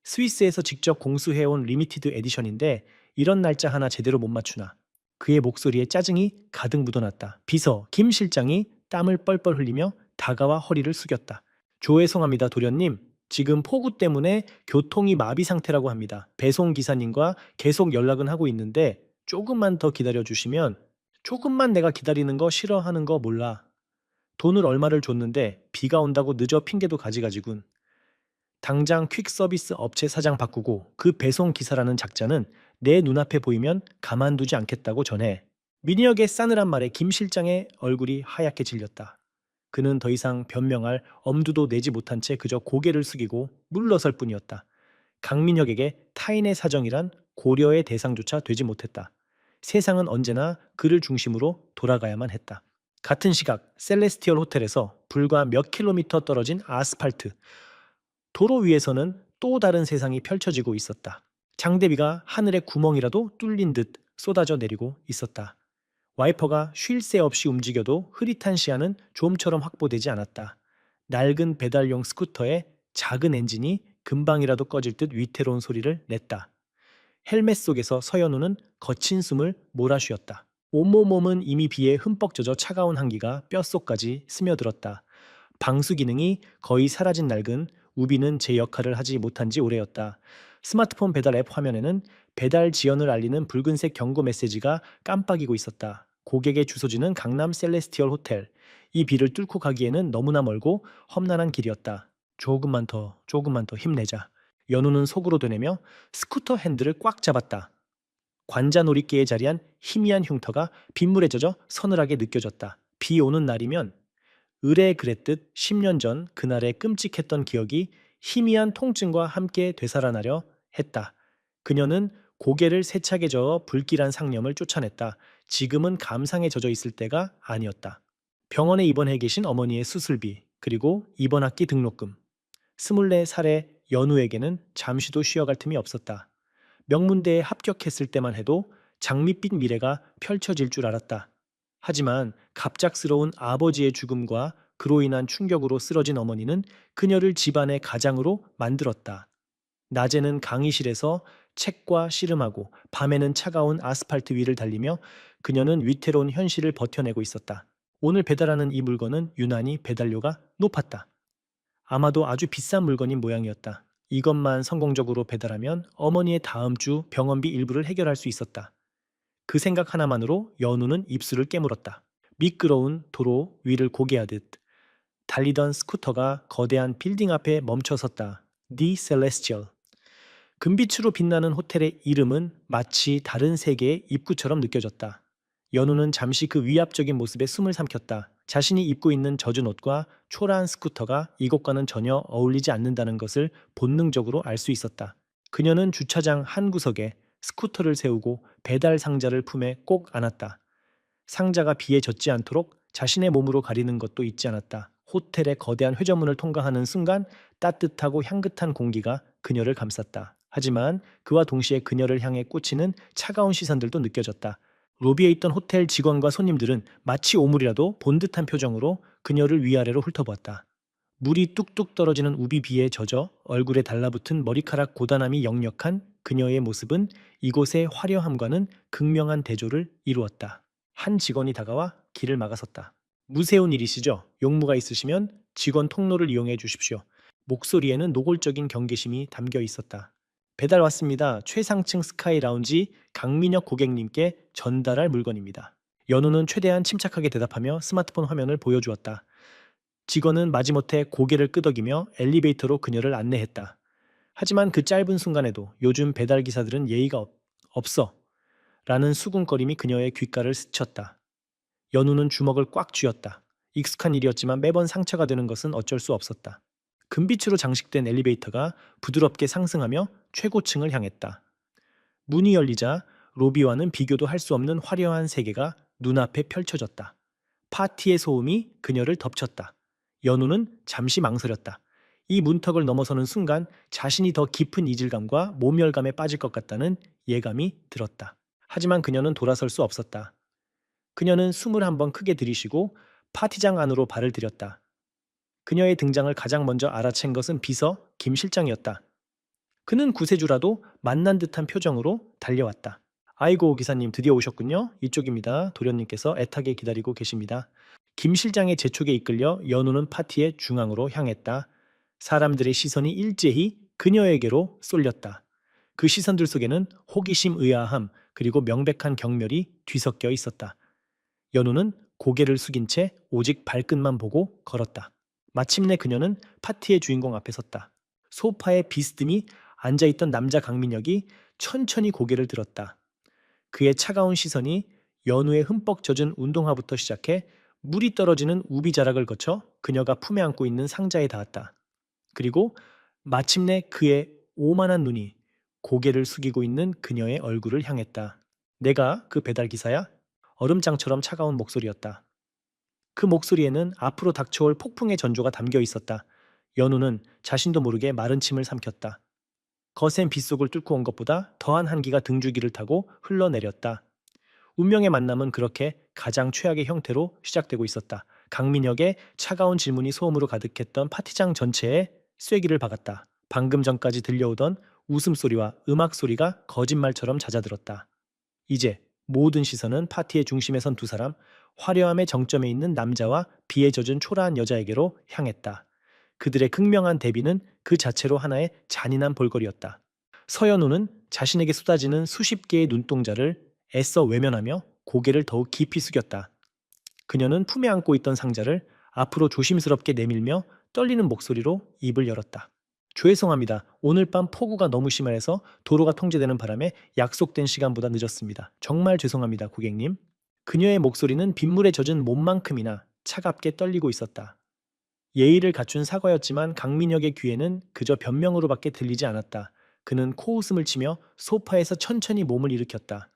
[SPEAKER 2] 스위스에서 직접 공수해온 리미티드 에디션인데 이런 날짜 하나 제대로 못 맞추나. 그의 목소리에 짜증이 가득 묻어났다. 비서 김 실장이 땀을 뻘뻘 흘리며 다가와 허리를 숙였다. 조회송합니다 도련님. 지금 폭우 때문에 교통이 마비 상태라고 합니다. 배송 기사님과 계속 연락은 하고 있는데 조금만 더 기다려주시면. 조금만 내가 기다리는 거 싫어하는 거 몰라. 돈을 얼마를 줬는데 비가 온다고 늦어 핑계도 가지가지군. 당장 퀵서비스 업체 사장 바꾸고 그 배송 기사라는 작자는 내 눈앞에 보이면 가만두지 않겠다고 전해. 민희혁의 싸늘한 말에 김 실장의 얼굴이 하얗게 질렸다. 그는 더 이상 변명할 엄두도 내지 못한 채 그저 고개를 숙이고 물러설 뿐이었다. 강민혁에게 타인의 사정이란 고려의 대상조차 되지 못했다. 세상은 언제나 그를 중심으로 돌아가야만 했다. 같은 시각 셀레스티얼 호텔에서 불과 몇 킬로미터 떨어진 아스팔트 도로 위에서는 또 다른 세상이 펼쳐지고 있었다. 장대비가 하늘의 구멍이라도 뚫린 듯 쏟아져 내리고 있었다. 와이퍼가 쉴 새 없이 움직여도 흐릿한 시야는 좀처럼 확보되지 않았다. 낡은 배달용 스쿠터의 작은 엔진이 금방이라도 꺼질 듯 위태로운 소리를 냈다. 헬멧 속에서 서연우는 거친 숨을 몰아쉬었다. 온몸은 이미 비에 흠뻑 젖어 차가운 한기가 뼛속까지 스며들었다. 방수 기능이 거의 사라진 낡은 우비는 제 역할을 하지 못한 지 오래였다. 스마트폰 배달 앱 화면에는 배달 지연을 알리는 붉은색 경고 메시지가 깜빡이고 있었다. 고객의 주소지는 강남 셀레스티얼 호텔. 이 비를 뚫고 가기에는 너무나 멀고 험난한 길이었다. 조금만 더 힘내자. 연우는 속으로 되뇌며 스쿠터 핸들을 꽉 잡았다. 관자놀이개에 자리한 희미한 흉터가 빗물에 젖어 서늘하게 느껴졌다. 비 오는 날이면 의뢰 그랬듯 10년 전 그날의 끔찍했던 기억이 희미한 통증과 함께 되살아나려 했다. 그녀는 고개를 세차게 저어 불길한 상념을 쫓아냈다. 지금은 감상에 젖어 있을 때가 아니었다. 병원에 입원해 계신 어머니의 수술비, 그리고 이번 학기 등록금. 24살의 연우에게는 잠시도 쉬어갈 틈이 없었다. 명문대에 합격했을 때만 해도 장밋빛 미래가 펼쳐질 줄 알았다. 하지만 갑작스러운 아버지의 죽음과 그로 인한 충격으로 쓰러진 어머니는 그녀를 집안의 가장으로 만들었다. 낮에는 강의실에서 책과 씨름하고 밤에는 차가운 아스팔트 위를 달리며 그녀는 위태로운 현실을 버텨내고 있었다. 오늘 배달하는 이 물건은 유난히 배달료가 높았다. 아마도 아주 비싼 물건인 모양이었다. 이것만 성공적으로 배달하면 어머니의 다음 주 병원비 일부를 해결할 수 있었다. 그 생각 하나만으로 연우는 입술을 깨물었다. 미끄러운 도로 위를 고개하듯 달리던 스쿠터가 거대한 빌딩 앞에 멈춰섰다. The Celestial. 금빛으로 빛나는 호텔의 이름은 마치 다른 세계의 입구처럼 느껴졌다. 연우는 잠시 그 위압적인 모습에 숨을 삼켰다. 자신이 입고 있는 젖은 옷과 초라한 스쿠터가 이곳과는 전혀 어울리지 않는다는 것을 본능적으로 알 수 있었다. 그녀는 주차장 한 구석에 스쿠터를 세우고 배달 상자를 품에 꼭 안았다. 상자가 비에 젖지 않도록 자신의 몸으로 가리는 것도 잊지 않았다. 호텔의 거대한 회전문을 통과하는 순간 따뜻하고 향긋한 공기가 그녀를 감쌌다. 하지만 그와 동시에 그녀를 향해 꽂히는 차가운 시선들도 느껴졌다. 로비에 있던 호텔 직원과 손님들은 마치 오물이라도 본 듯한 표정으로 그녀를 위아래로 훑어보았다. 물이 뚝뚝 떨어지는 우비비에 젖어 얼굴에 달라붙은 머리카락 고단함이 역력한 그녀의 모습은 이곳의 화려함과는 극명한 대조를 이루었다. 한 직원이 다가와 길을 막아섰다. 무세운 일이시죠? 용무가 있으시면 직원 통로를 이용해 주십시오. 목소리에는 노골적인 경계심이 담겨 있었다. 배달 왔습니다. 최상층 스카이 라운지 강민혁 고객님께 전달할 물건입니다. 연우는 최대한 침착하게 대답하며 스마트폰 화면을 보여주었다. 직원은 마지못해 고개를 끄덕이며 엘리베이터로 그녀를 안내했다. 하지만 그 짧은 순간에도 요즘 배달 기사들은 예의가 없어 라는 수군거림이 그녀의 귓가를 스쳤다. 연우는 주먹을 꽉 쥐었다. 익숙한 일이었지만 매번 상처가 되는 것은 어쩔 수 없었다. 금빛으로 장식된 엘리베이터가 부드럽게 상승하며 최고층을 향했다. 문이 열리자 로비와는 비교도 할 수 없는 화려한 세계가 눈앞에 펼쳐졌다. 파티의 소음이 그녀를 덮쳤다. 연우는 잠시 망설였다. 이 문턱을 넘어서는 순간 자신이 더 깊은 이질감과 모멸감에 빠질 것 같다는 예감이 들었다. 하지만 그녀는 돌아설 수 없었다. 그녀는 숨을 한번 크게 들이쉬고 파티장 안으로 발을 들였다. 그녀의 등장을 가장 먼저 알아챈 것은 비서 김 실장이었다. 그는 구세주라도 만난 듯한 표정으로 달려왔다. 아이고 기사님 드디어 오셨군요. 이쪽입니다. 도련님께서 애타게 기다리고 계십니다. 김 실장의 재촉에 이끌려 연우는 파티의 중앙으로 향했다. 사람들의 시선이 일제히 그녀에게로 쏠렸다. 그 시선들 속에는 호기심, 의아함, 그리고 명백한 경멸이 뒤섞여 있었다. 연우는 고개를 숙인 채 오직 발끝만 보고 걸었다. 마침내 그녀는 파티의 주인공 앞에 섰다. 소파에 비스듬히 앉아있던 남자 강민혁이 천천히 고개를 들었다. 그의 차가운 시선이 연우의 흠뻑 젖은 운동화부터 시작해 물이 떨어지는 우비자락을 거쳐 그녀가 품에 안고 있는 상자에 닿았다. 그리고 마침내 그의 오만한 눈이 고개를 숙이고 있는 그녀의 얼굴을 향했다. 내가 그 배달 기사야? 얼음장처럼 차가운 목소리였다. 그 목소리에는 앞으로 닥쳐올 폭풍의 전조가 담겨 있었다. 연우는 자신도 모르게 마른 침을 삼켰다. 거센 빗속을 뚫고 온 것보다 더한 한기가 등줄기를 타고 흘러내렸다. 운명의 만남은 그렇게 가장 최악의 형태로 시작되고 있었다. 강민혁의 차가운 질문이 소음으로 가득했던 파티장 전체에 쐐기를 박았다. 방금 전까지 들려오던 웃음소리와 음악소리가 거짓말처럼 잦아들었다. 이제 모든 시선은 파티의 중심에 선 두 사람, 화려함의 정점에 있는 남자와 비에 젖은 초라한 여자에게로 향했다. 그들의 극명한 대비는 그 자체로 하나의 잔인한 볼거리였다. 서연우는 자신에게 쏟아지는 수십 개의 눈동자를 애써 외면하며 고개를 더욱 깊이 숙였다. 그녀는 품에 안고 있던 상자를 앞으로 조심스럽게 내밀며 떨리는 목소리로 입을 열었다. 죄송합니다. 오늘 밤 폭우가 너무 심해서 도로가 통제되는 바람에 약속된 시간보다 늦었습니다. 정말 죄송합니다, 고객님. 그녀의 목소리는 빗물에 젖은 몸만큼이나 차갑게 떨리고 있었다. 예의를 갖춘 사과였지만 강민혁의 귀에는 그저 변명으로밖에 들리지 않았다. 그는 코웃음을 치며 소파에서 천천히 몸을 일으켰다.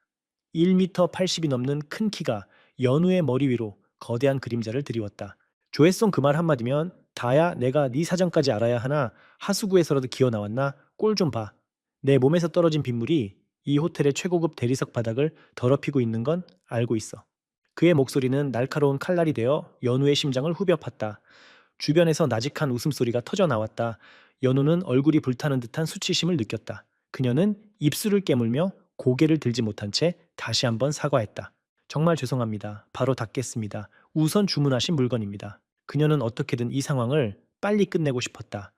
[SPEAKER 2] 1m 80이 넘는 큰 키가 연우의 머리 위로 거대한 그림자를 드리웠다. 조회송 그 말 한마디면 다야 내가 네 사정까지 알아야 하나 하수구에서라도 기어 나왔나 꼴 좀 봐. 내 몸에서 떨어진 빗물이 이 호텔의 최고급 대리석 바닥을 더럽히고 있는 건 알고 있어. 그의 목소리는 날카로운 칼날이 되어 연우의 심장을 후벼 팠다. 주변에서 나직한 웃음소리가 터져 나왔다. 연우는 얼굴이 불타는 듯한 수치심을 느꼈다. 그녀는 입술을 깨물며 고개를 들지 못한 채 다시 한번 사과했다. 정말 죄송합니다. 바로 닫겠습니다. 우선 주문하신 물건입니다. 그녀는 어떻게든 이 상황을 빨리 끝내고 싶었다.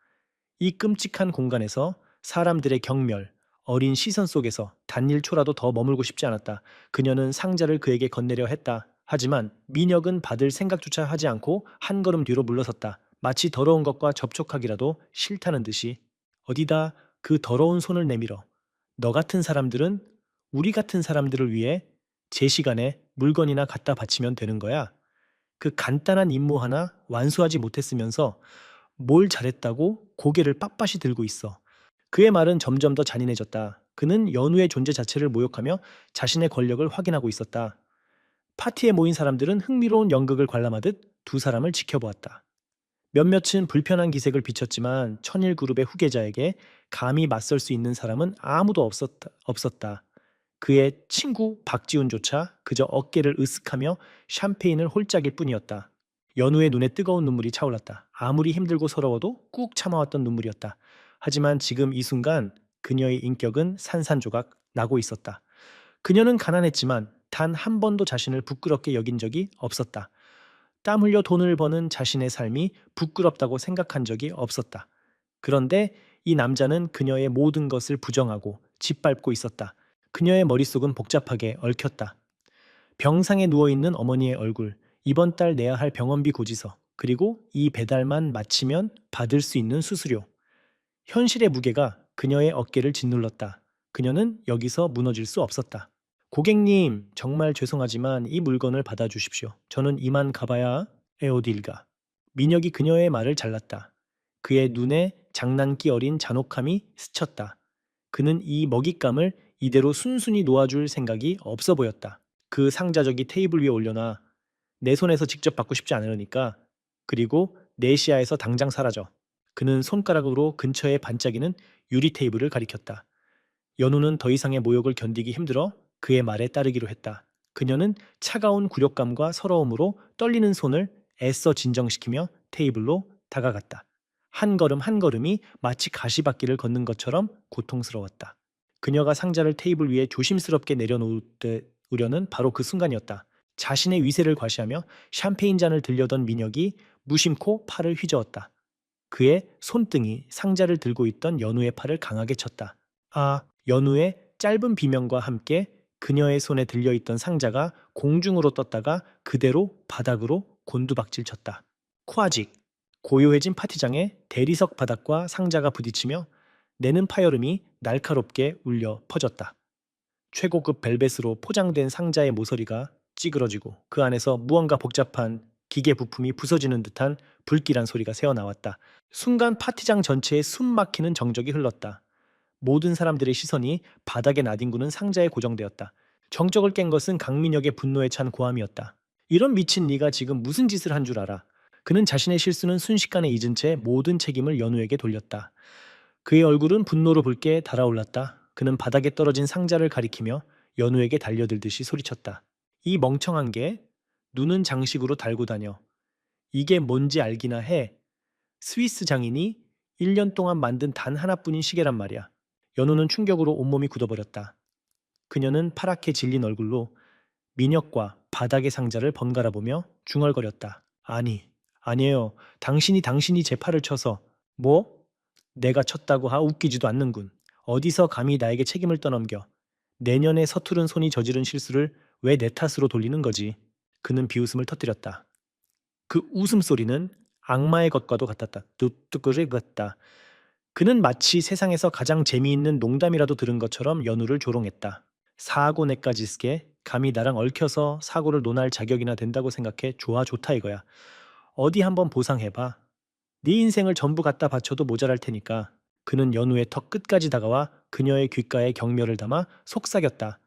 [SPEAKER 2] 이 끔찍한 공간에서 사람들의 경멸, 어린 시선 속에서 단일초라도 더 머물고 싶지 않았다. 그녀는 상자를 그에게 건네려 했다. 하지만 민혁은 받을 생각조차 하지 않고 한 걸음 뒤로 물러섰다. 마치 더러운 것과 접촉하기라도 싫다는 듯이. 어디다 그 더러운 손을 내밀어. 너 같은 사람들은 우리 같은 사람들을 위해 제 시간에 물건이나 갖다 바치면 되는 거야. 그 간단한 임무 하나 완수하지 못했으면서 뭘 잘했다고 고개를 빳빳이 들고 있어. 그의 말은 점점 더 잔인해졌다. 그는 연우의 존재 자체를 모욕하며 자신의 권력을 확인하고 있었다. 파티에 모인 사람들은 흥미로운 연극을 관람하듯 두 사람을 지켜보았다. 몇몇은 불편한 기색을 비쳤지만 천일그룹의 후계자에게 감히 맞설 수 있는 사람은 아무도 없었다. 그의 친구 박지훈조차 그저 어깨를 으쓱하며 샴페인을 홀짝일 뿐이었다. 연우의 눈에 뜨거운 눈물이 차올랐다. 아무리 힘들고 서러워도 꾹 참아왔던 눈물이었다. 하지만 지금 이 순간 그녀의 인격은 산산조각 나고 있었다. 그녀는 가난했지만 단 한 번도 자신을 부끄럽게 여긴 적이 없었다. 땀 흘려 돈을 버는 자신의 삶이 부끄럽다고 생각한 적이 없었다. 그런데 이 남자는 그녀의 모든 것을 부정하고 짓밟고 있었다. 그녀의 머릿속은 복잡하게 얽혔다. 병상에 누워있는 어머니의 얼굴, 이번 달 내야 할 병원비 고지서, 그리고 이 배달만 마치면 받을 수 있는 수수료. 현실의 무게가 그녀의 어깨를 짓눌렀다. 그녀는 여기서 무너질 수 없었다. 고객님, 정말 죄송하지만 이 물건을 받아주십시오. 저는 이만 가봐야 에어딜가. 민혁이 그녀의 말을 잘랐다. 그의 눈에 장난기 어린 잔혹함이 스쳤다. 그는 이 먹잇감을 이대로 순순히 놓아줄 생각이 없어 보였다. 그 상자 저기 테이블 위에 올려놔. 내 손에서 직접 받고 싶지 않으니까. 그리고 내 시야에서 당장 사라져. 그는 손가락으로 근처에 반짝이는 유리 테이블을 가리켰다. 연우는 더 이상의 모욕을 견디기 힘들어 그의 말에 따르기로 했다. 그녀는 차가운 굴욕감과 서러움으로 떨리는 손을 애써 진정시키며 테이블로 다가갔다. 한 걸음 한 걸음이 마치 가시밭길을 걷는 것처럼 고통스러웠다. 그녀가 상자를 테이블 위에 조심스럽게 내려놓으려는 바로 그 순간이었다. 자신의 위세를 과시하며 샴페인 잔을 들려던 민혁이 무심코 팔을 휘저었다. 그의 손등이 상자를 들고 있던 연우의 팔을 강하게 쳤다. 아, 연우의 짧은 비명과 함께 그녀의 손에 들려있던 상자가 공중으로 떴다가 그대로 바닥으로 곤두박질 쳤다. 코아직, 고요해진 파티장에 대리석 바닥과 상자가 부딪히며 내는 파열음이 날카롭게 울려 퍼졌다. 최고급 벨벳으로 포장된 상자의 모서리가 찌그러지고 그 안에서 무언가 복잡한 기계 부품이 부서지는 듯한 불길한 소리가 새어나왔다. 순간 파티장 전체에 숨 막히는 정적이 흘렀다. 모든 사람들의 시선이 바닥에 나뒹구는 상자에 고정되었다. 정적을 깬 것은 강민혁의 분노에 찬 고함이었다. 이런 미친 네가 지금 무슨 짓을 한 줄 알아? 그는 자신의 실수는 순식간에 잊은 채 모든 책임을 연우에게 돌렸다. 그의 얼굴은 분노로 붉게 달아올랐다. 그는 바닥에 떨어진 상자를 가리키며 연우에게 달려들듯이 소리쳤다. 이 멍청한 게 눈은 장식으로 달고 다녀. 이게 뭔지 알기나 해. 스위스 장인이 1년 동안 만든 단 하나뿐인 시계란 말이야. 연우는 충격으로 온몸이 굳어버렸다. 그녀는 파랗게 질린 얼굴로 민혁과 바닥의 상자를 번갈아 보며 중얼거렸다. 아니에요. 당신이 제 팔을 쳐서. 뭐? 내가 쳤다고 웃기지도 않는군. 어디서 감히 나에게 책임을 떠넘겨. 내년에 서투른 손이 저지른 실수를 왜 내 탓으로 돌리는 거지? 그는 비웃음을 터뜨렸다. 그 웃음소리는 악마의 것과도 같았다. 뚝뚝거리 같다. 그는 마치 세상에서 가장 재미있는 농담이라도 들은 것처럼 연우를 조롱했다. 사고 내까지 쓰게 감히 나랑 얽혀서 사고를 논할 자격이나 된다고 생각해. 좋다 이거야. 어디 한번 보상해봐. 네 인생을 전부 갖다 바쳐도 모자랄 테니까. 그는 연우의 턱 끝까지 다가와 그녀의 귓가에 경멸을 담아 속삭였다.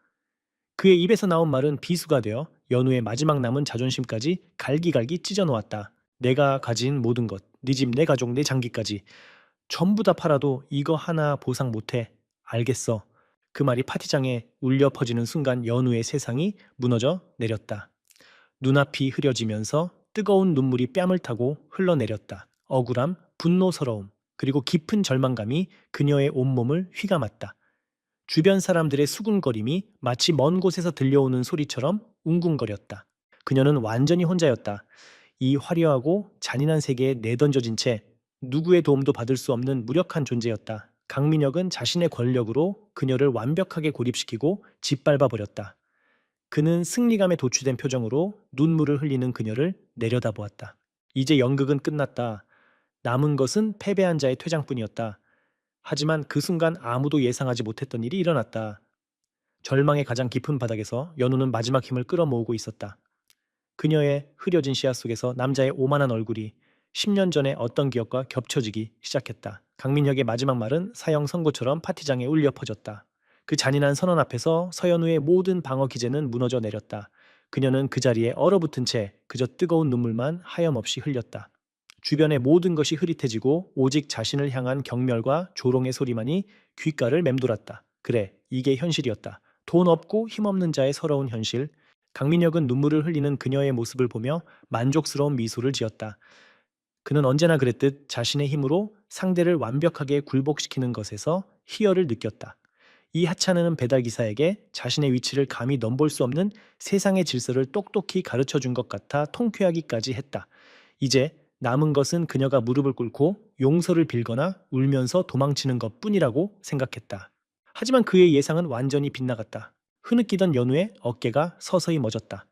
[SPEAKER 2] 그의 입에서 나온 말은 비수가 되어 연우의 마지막 남은 자존심까지 갈기갈기 찢어 놓았다. 내가 가진 모든 것, 네 집, 내 가족, 내 장기까지 전부 다 팔아도 이거 하나 보상 못해. 알겠어. 그 말이 파티장에 울려 퍼지는 순간 연우의 세상이 무너져 내렸다. 눈앞이 흐려지면서 뜨거운 눈물이 뺨을 타고 흘러내렸다. 억울함, 분노스러움, 그리고 깊은 절망감이 그녀의 온몸을 휘감았다. 주변 사람들의 수군거림이 마치 먼 곳에서 들려오는 소리처럼 웅궁거렸다. 그녀는 완전히 혼자였다. 이 화려하고 잔인한 세계에 내던져진 채 누구의 도움도 받을 수 없는 무력한 존재였다. 강민혁은 자신의 권력으로 그녀를 완벽하게 고립시키고 짓밟아 버렸다. 그는 승리감에 도취된 표정으로 눈물을 흘리는 그녀를 내려다보았다. 이제 연극은 끝났다. 남은 것은 패배한 자의 퇴장뿐이었다. 하지만 그 순간 아무도 예상하지 못했던 일이 일어났다. 절망의 가장 깊은 바닥에서 연우는 마지막 힘을 끌어모으고 있었다. 그녀의 흐려진 시야 속에서 남자의 오만한 얼굴이 10년 전의 어떤 기억과 겹쳐지기 시작했다. 강민혁의 마지막 말은 사형 선고처럼 파티장에 울려 퍼졌다. 그 잔인한 선언 앞에서 서연우의 모든 방어 기제는 무너져 내렸다. 그녀는 그 자리에 얼어붙은 채 그저 뜨거운 눈물만 하염없이 흘렸다. 주변의 모든 것이 흐릿해지고 오직 자신을 향한 경멸과 조롱의 소리만이 귓가를 맴돌았다. 그래, 이게 현실이었다. 돈 없고 힘없는 자의 서러운 현실. 강민혁은 눈물을 흘리는 그녀의 모습을 보며 만족스러운 미소를 지었다. 그는 언제나 그랬듯 자신의 힘으로 상대를 완벽하게 굴복시키는 것에서 희열을 느꼈다. 이 하찮은 배달기사에게 자신의 위치를 감히 넘볼 수 없는 세상의 질서를 똑똑히 가르쳐 준 것 같아 통쾌하기까지 했다. 이제 남은 것은 그녀가 무릎을 꿇고 용서를 빌거나 울면서 도망치는 것뿐이라고 생각했다. 하지만 그의 예상은 완전히 빗나갔다. 흐느끼던 연우의 어깨가 서서히 멎었다.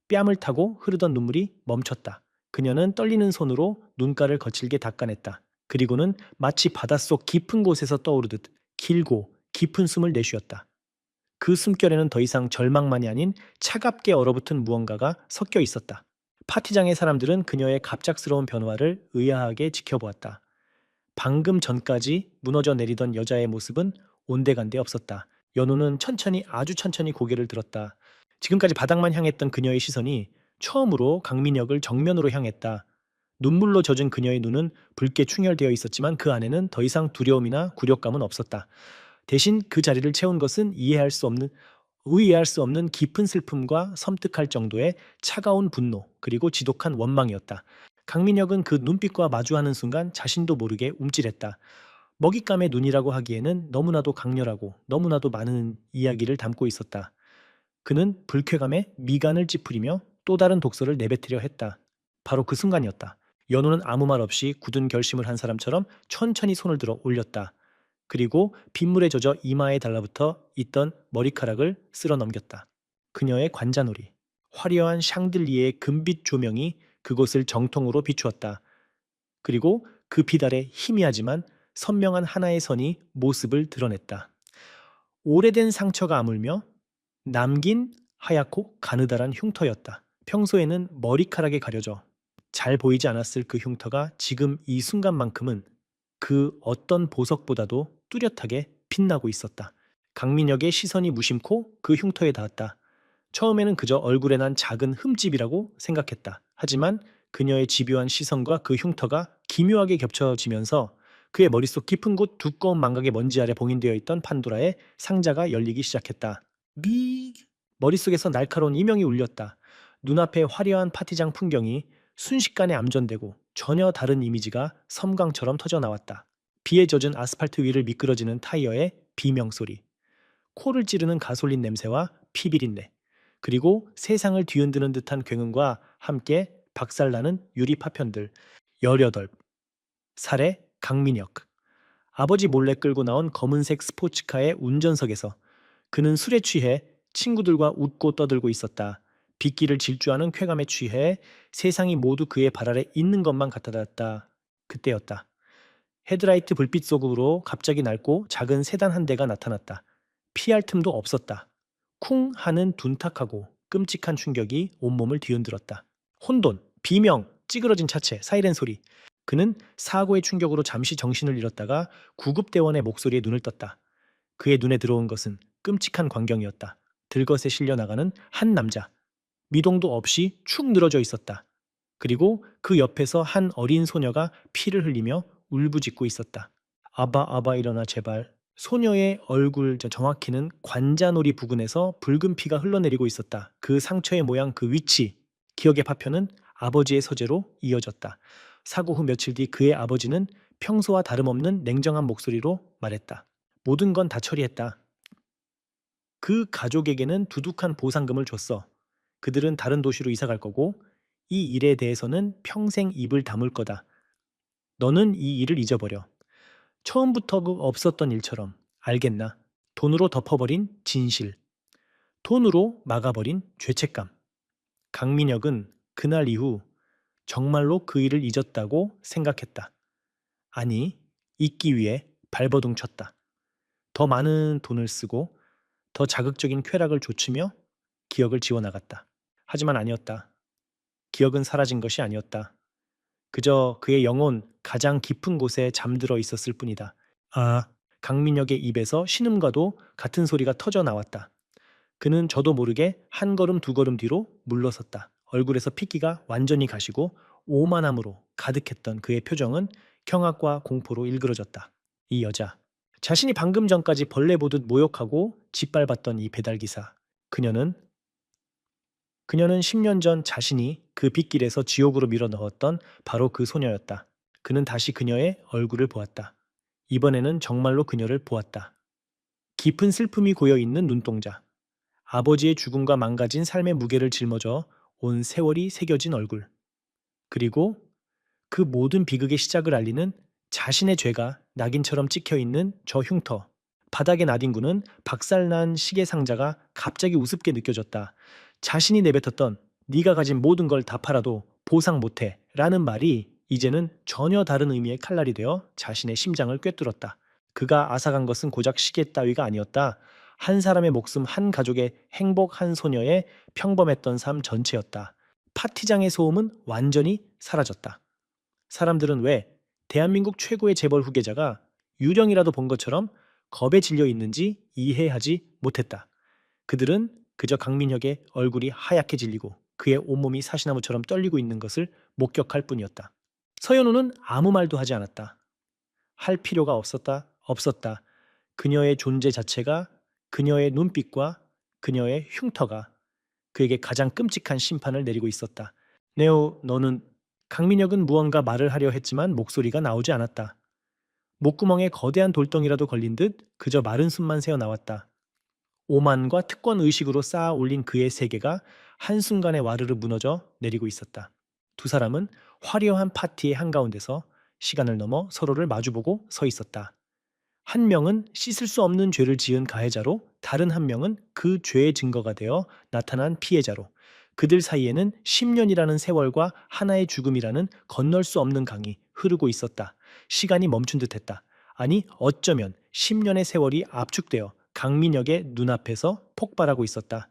[SPEAKER 2] 뺨을 타고 흐르던 눈물이 멈췄다. 그녀는 떨리는 손으로 눈가를 거칠게 닦아냈다. 그리고는 마치 바닷속 깊은 곳에서 떠오르듯 길고 깊은 숨을 내쉬었다. 그 숨결에는 더 이상 절망만이 아닌 차갑게 얼어붙은 무언가가 섞여 있었다. 파티장의 사람들은 그녀의 갑작스러운 변화를 의아하게 지켜보았다. 방금 전까지 무너져 내리던 여자의 모습은 온데간데 없었다. 연우는 아주 천천히 고개를 들었다. 지금까지 바닥만 향했던 그녀의 시선이 처음으로 강민혁을 정면으로 향했다. 눈물로 젖은 그녀의 눈은 붉게 충혈되어 있었지만 그 안에는 더 이상 두려움이나 굴욕감은 없었다. 대신 그 자리를 채운 것은 의해할 수 없는 깊은 슬픔과 섬뜩할 정도의 차가운 분노, 그리고 지독한 원망이었다. 강민혁은 그 눈빛과 마주하는 순간 자신도 모르게 움찔했다. 먹잇감의 눈이라고 하기에는 너무나도 강렬하고 너무나도 많은 이야기를 담고 있었다. 그는 불쾌감에 미간을 찌푸리며 또 다른 독서를 내뱉으려 했다. 바로 그 순간이었다. 연우는 아무 말 없이 굳은 결심을 한 사람처럼 천천히 손을 들어 올렸다. 그리고 빗물에 젖어 이마에 달라붙어 있던 머리카락을 쓸어 넘겼다. 그녀의 관자놀이. 화려한 샹들리에의 금빛 조명이 그곳을 정통으로 비추었다. 그리고 그 빛 아래 희미하지만 선명한 하나의 선이 모습을 드러냈다. 오래된 상처가 아물며 남긴 하얗고 가느다란 흉터였다. 평소에는 머리카락에 가려져 잘 보이지 않았을 그 흉터가 지금 이 순간만큼은 그 어떤 보석보다도 뚜렷하게 빛나고 있었다. 강민혁의 시선이 무심코 그 흉터에 닿았다. 처음에는 그저 얼굴에 난 작은 흠집이라고 생각했다. 하지만 그녀의 집요한 시선과 그 흉터가 기묘하게 겹쳐지면서 그의 머릿속 깊은 곳 두꺼운 망각의 먼지 아래 봉인되어 있던 판도라의 상자가 열리기 시작했다. 미 머릿속에서 날카로운 이명이 울렸다. 눈앞에 화려한 파티장 풍경이 순식간에 암전되고 전혀 다른 이미지가 섬광처럼 터져나왔다. 비에 젖은 아스팔트 위를 미끄러지는 타이어의 비명소리, 코를 찌르는 가솔린 냄새와 피비린내, 그리고 세상을 뒤흔드는 듯한 굉음과 함께 박살나는 유리 파편들. 18 살의 강민혁. 아버지 몰래 끌고 나온 검은색 스포츠카의 운전석에서 그는 술에 취해 친구들과 웃고 떠들고 있었다. 빗길을 질주하는 쾌감에 취해 세상이 모두 그의 발 아래 있는 것만 같아졌다. 그때였다. 헤드라이트 불빛 속으로 갑자기 낡고 작은 세단 한 대가 나타났다. 피할 틈도 없었다. 쿵 하는 둔탁하고 끔찍한 충격이 온몸을 뒤흔들었다. 혼돈, 비명, 찌그러진 차체, 사이렌 소리. 그는 사고의 충격으로 잠시 정신을 잃었다가 구급대원의 목소리에 눈을 떴다. 그의 눈에 들어온 것은 끔찍한 광경이었다. 들것에 실려 나가는 한 남자. 미동도 없이 축 늘어져 있었다. 그리고 그 옆에서 한 어린 소녀가 피를 흘리며 울부짖고 있었다. 아바 아바 일어나 제발. 소녀의 얼굴, 정확히는 관자놀이 부근에서 붉은 피가 흘러내리고 있었다. 그 상처의 모양, 그 위치, 기억의 파편은 아버지의 서재로 이어졌다. 사고 후 며칠 뒤 그의 아버지는 평소와 다름없는 냉정한 목소리로 말했다. 모든 건 다 처리했다. 그 가족에게는 두둑한 보상금을 줬어. 그들은 다른 도시로 이사 갈 거고 이 일에 대해서는 평생 입을 다물 거다. 너는 이 일을 잊어버려. 처음부터 그 없었던 일처럼. 알겠나? 돈으로 덮어버린 진실. 돈으로 막아버린 죄책감. 강민혁은 그날 이후 정말로 그 일을 잊었다고 생각했다. 아니, 잊기 위해 발버둥 쳤다. 더 많은 돈을 쓰고 더 자극적인 쾌락을 좇으며 기억을 지워나갔다. 하지만 아니었다. 기억은 사라진 것이 아니었다. 그저 그의 영혼 가장 깊은 곳에 잠들어 있었을 뿐이다. 아, 강민혁의 입에서 신음과도 같은 소리가 터져 나왔다. 그는 저도 모르게 한 걸음 두 걸음 뒤로 물러섰다. 얼굴에서 핏기가 완전히 가시고 오만함으로 가득했던 그의 표정은 경악과 공포로 일그러졌다. 이 여자, 자신이 방금 전까지 벌레 보듯 모욕하고 짓밟았던 이 배달기사. 그녀는 10년 전 자신이 그 빗길에서 지옥으로 밀어 넣었던 바로 그 소녀였다. 그는 다시 그녀의 얼굴을 보았다. 이번에는 정말로 그녀를 보았다. 깊은 슬픔이 고여 있는 눈동자. 아버지의 죽음과 망가진 삶의 무게를 짊어져 온 세월이 새겨진 얼굴. 그리고 그 모든 비극의 시작을 알리는 자신의 죄가 낙인처럼 찍혀 있는 저 흉터. 바닥에 나뒹구는 박살난 시계 상자가 갑자기 우습게 느껴졌다. 자신이 내뱉었던 네가 가진 모든 걸 다 팔아도 보상 못해 라는 말이 이제는 전혀 다른 의미의 칼날이 되어 자신의 심장을 꿰뚫었다. 그가 앗아간 것은 고작 시계 따위가 아니었다. 한 사람의 목숨, 한 가족의 행복, 한 소녀의 평범했던 삶 전체였다. 파티장의 소음은 완전히 사라졌다. 사람들은 왜 대한민국 최고의 재벌 후계자가 유령이라도 본 것처럼 겁에 질려 있는지 이해하지 못했다. 그들은 그저 강민혁의 얼굴이 하얗게 질리고 그의 온몸이 사시나무처럼 떨리고 있는 것을 목격할 뿐이었다. 서현우는 아무 말도 하지 않았다. 할 필요가 없었다. 그녀의 존재 자체가, 그녀의 눈빛과 그녀의 흉터가 그에게 가장 끔찍한 심판을 내리고 있었다. 네오, 너는... 강민혁은 무언가 말을 하려 했지만 목소리가 나오지 않았다. 목구멍에 거대한 돌덩이라도 걸린 듯 그저 마른 숨만 새어 나왔다. 오만과 특권 의식으로 쌓아 올린 그의 세계가 한순간에 와르르 무너져 내리고 있었다. 두 사람은 화려한 파티의 한가운데서 시간을 넘어 서로를 마주보고 서 있었다. 한 명은 씻을 수 없는 죄를 지은 가해자로, 다른 한 명은 그 죄의 증거가 되어 나타난 피해자로, 그들 사이에는 10년이라는 세월과 하나의 죽음이라는 건널 수 없는 강이 흐르고 있었다. 시간이 멈춘 듯했다. 아니, 어쩌면 10년의 세월이 압축되어 강민혁의 눈앞에서 폭발하고 있었다.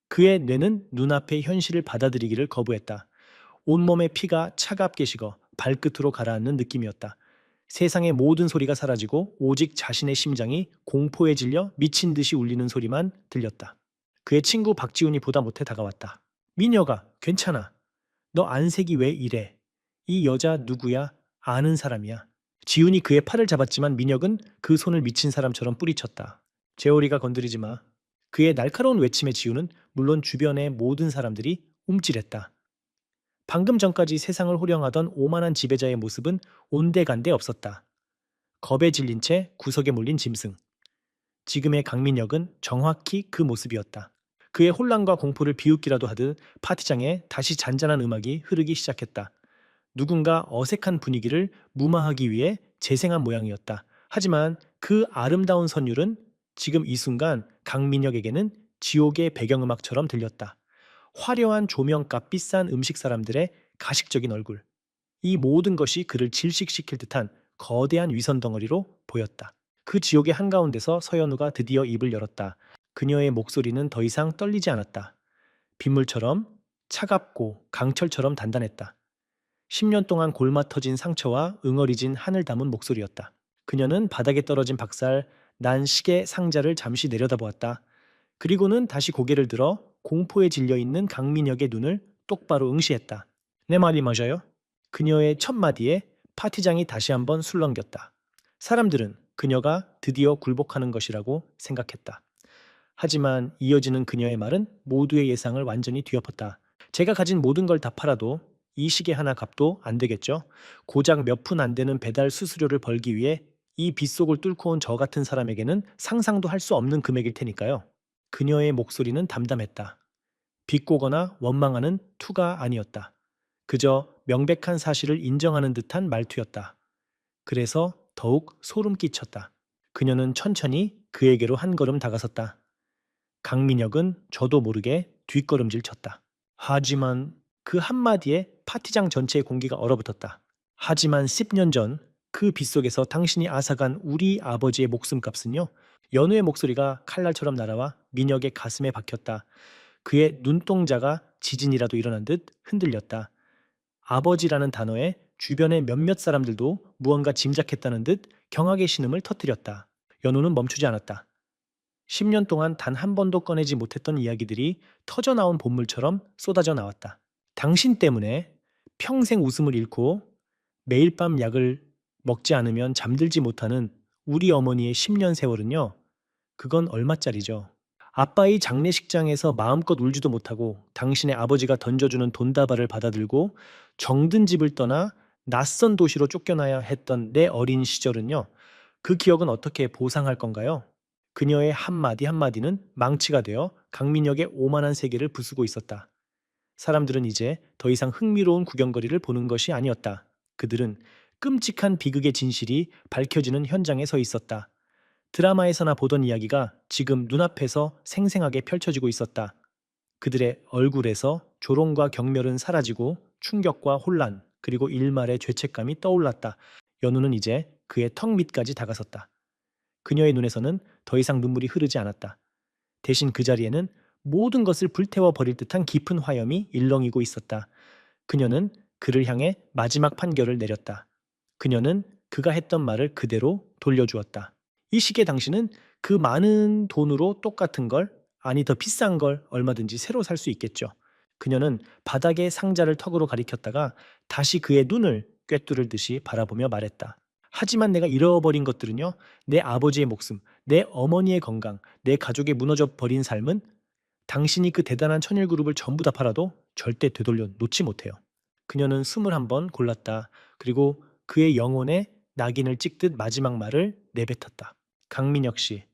[SPEAKER 2] 그의 뇌는 눈앞의 현실을 받아들이기를 거부했다. 온몸의 피가 차갑게 식어 발끝으로 가라앉는 느낌이었다. 세상의 모든 소리가 사라지고 오직 자신의 심장이 공포에 질려 미친 듯이 울리는 소리만 들렸다. 그의 친구 박지훈이 보다 못해 다가왔다. 민혁아, 괜찮아. 너 안색이 왜 이래? 이 여자 누구야? 아는 사람이야. 지훈이 그의 팔을 잡았지만 민혁은 그 손을 미친 사람처럼 뿌리쳤다. 재호리가 건드리지 마. 그의 날카로운 외침에 지훈은 물론 주변의 모든 사람들이 움찔했다. 방금 전까지 세상을 호령하던 오만한 지배자의 모습은 온데간데 없었다. 겁에 질린 채 구석에 몰린 짐승. 지금의 강민혁은 정확히 그 모습이었다. 그의 혼란과 공포를 비웃기라도 하듯 파티장에 다시 잔잔한 음악이 흐르기 시작했다. 누군가 어색한 분위기를 무마하기 위해 재생한 모양이었다. 하지만 그 아름다운 선율은 지금 이 순간 강민혁에게는 지옥의 배경음악처럼 들렸다. 화려한 조명값 비싼 음식 사람들의 가식적인 얼굴. 이 모든 것이 그를 질식시킬 듯한 거대한 위선 덩어리로 보였다. 그 지옥의 한가운데서 서연우가 드디어 입을 열었다. 그녀의 목소리는 더 이상 떨리지 않았다. 빗물처럼 차갑고 강철처럼 단단했다. 10년 동안 골마 터진 상처와 응어리진 한을 담은 목소리였다. 그녀는 바닥에 떨어진 박살, 난 시계 상자를 잠시 내려다보았다. 그리고는 다시 고개를 들어 공포에 질려 있는 강민혁의 눈을 똑바로 응시했다. 내 말이 맞아요? 그녀의 첫 마디에 파티장이 다시 한번 술렁겼다. 사람들은 그녀가 드디어 굴복하는 것이라고 생각했다. 하지만 이어지는 그녀의 말은 모두의 예상을 완전히 뒤엎었다. 제가 가진 모든 걸 다 팔아도 이 시계 하나 값도 안 되겠죠? 고작 몇 푼 안 되는 배달 수수료를 벌기 위해 이 빗속을 뚫고 온 저 같은 사람에게는 상상도 할 수 없는 금액일 테니까요. 그녀의 목소리는 담담했다. 비꼬거나 원망하는 투가 아니었다. 그저 명백한 사실을 인정하는 듯한 말투였다. 그래서 더욱 소름 끼쳤다. 그녀는 천천히 그에게로 한 걸음 다가섰다. 강민혁은 저도 모르게 뒷걸음질 쳤다. 하지만 그 한마디에 파티장 전체의 공기가 얼어붙었다. 하지만 10년 전 그 빗속에서 당신이 앗아간 우리 아버지의 목숨값은요? 연우의 목소리가 칼날처럼 날아와 민혁의 가슴에 박혔다. 그의 눈동자가 지진이라도 일어난 듯 흔들렸다. 아버지라는 단어에 주변의 몇몇 사람들도 무언가 짐작했다는 듯 경악의 신음을 터뜨렸다. 연우는 멈추지 않았다. 10년 동안 단 한 번도 꺼내지 못했던 이야기들이 터져나온 본물처럼 쏟아져 나왔다. 당신 때문에 평생 웃음을 잃고 매일 밤 약을 먹지 않으면 잠들지 못하는 우리 어머니의 10년 세월은요. 그건 얼마짜리죠? 아빠의 장례식장에서 마음껏 울지도 못하고 당신의 아버지가 던져주는 돈다발을 받아들고 정든 집을 떠나 낯선 도시로 쫓겨나야 했던 내 어린 시절은요. 그 기억은 어떻게 보상할 건가요? 그녀의 한마디 한마디는 망치가 되어 강민혁의 오만한 세계를 부수고 있었다. 사람들은 이제 더 이상 흥미로운 구경거리를 보는 것이 아니었다. 그들은 끔찍한 비극의 진실이 밝혀지는 현장에 서 있었다. 드라마에서나 보던 이야기가 지금 눈앞에서 생생하게 펼쳐지고 있었다. 그들의 얼굴에서 조롱과 경멸은 사라지고 충격과 혼란, 그리고 일말의 죄책감이 떠올랐다. 연우는 이제 그의 턱 밑까지 다가섰다. 그녀의 눈에서는 더 이상 눈물이 흐르지 않았다. 대신 그 자리에는 모든 것을 불태워 버릴 듯한 깊은 화염이 일렁이고 있었다. 그녀는 그를 향해 마지막 판결을 내렸다. 그녀는 그가 했던 말을 그대로 돌려주었다. 이 시기에 당신은 그 많은 돈으로 똑같은 걸, 아니 더 비싼 걸 얼마든지 새로 살 수 있겠죠. 그녀는 바닥에 상자를 턱으로 가리켰다가 다시 그의 눈을 꿰뚫을 듯이 바라보며 말했다. 하지만 내가 잃어버린 것들은요, 내 아버지의 목숨, 내 어머니의 건강, 내 가족의 무너져 버린 삶은 당신이 그 대단한 천일그룹을 전부 다 팔아도 절대 되돌려 놓지 못해요. 그녀는 숨을 한번 골랐다. 그리고 그의 영혼에 낙인을 찍듯 마지막 말을 내뱉었다. 강민혁 씨,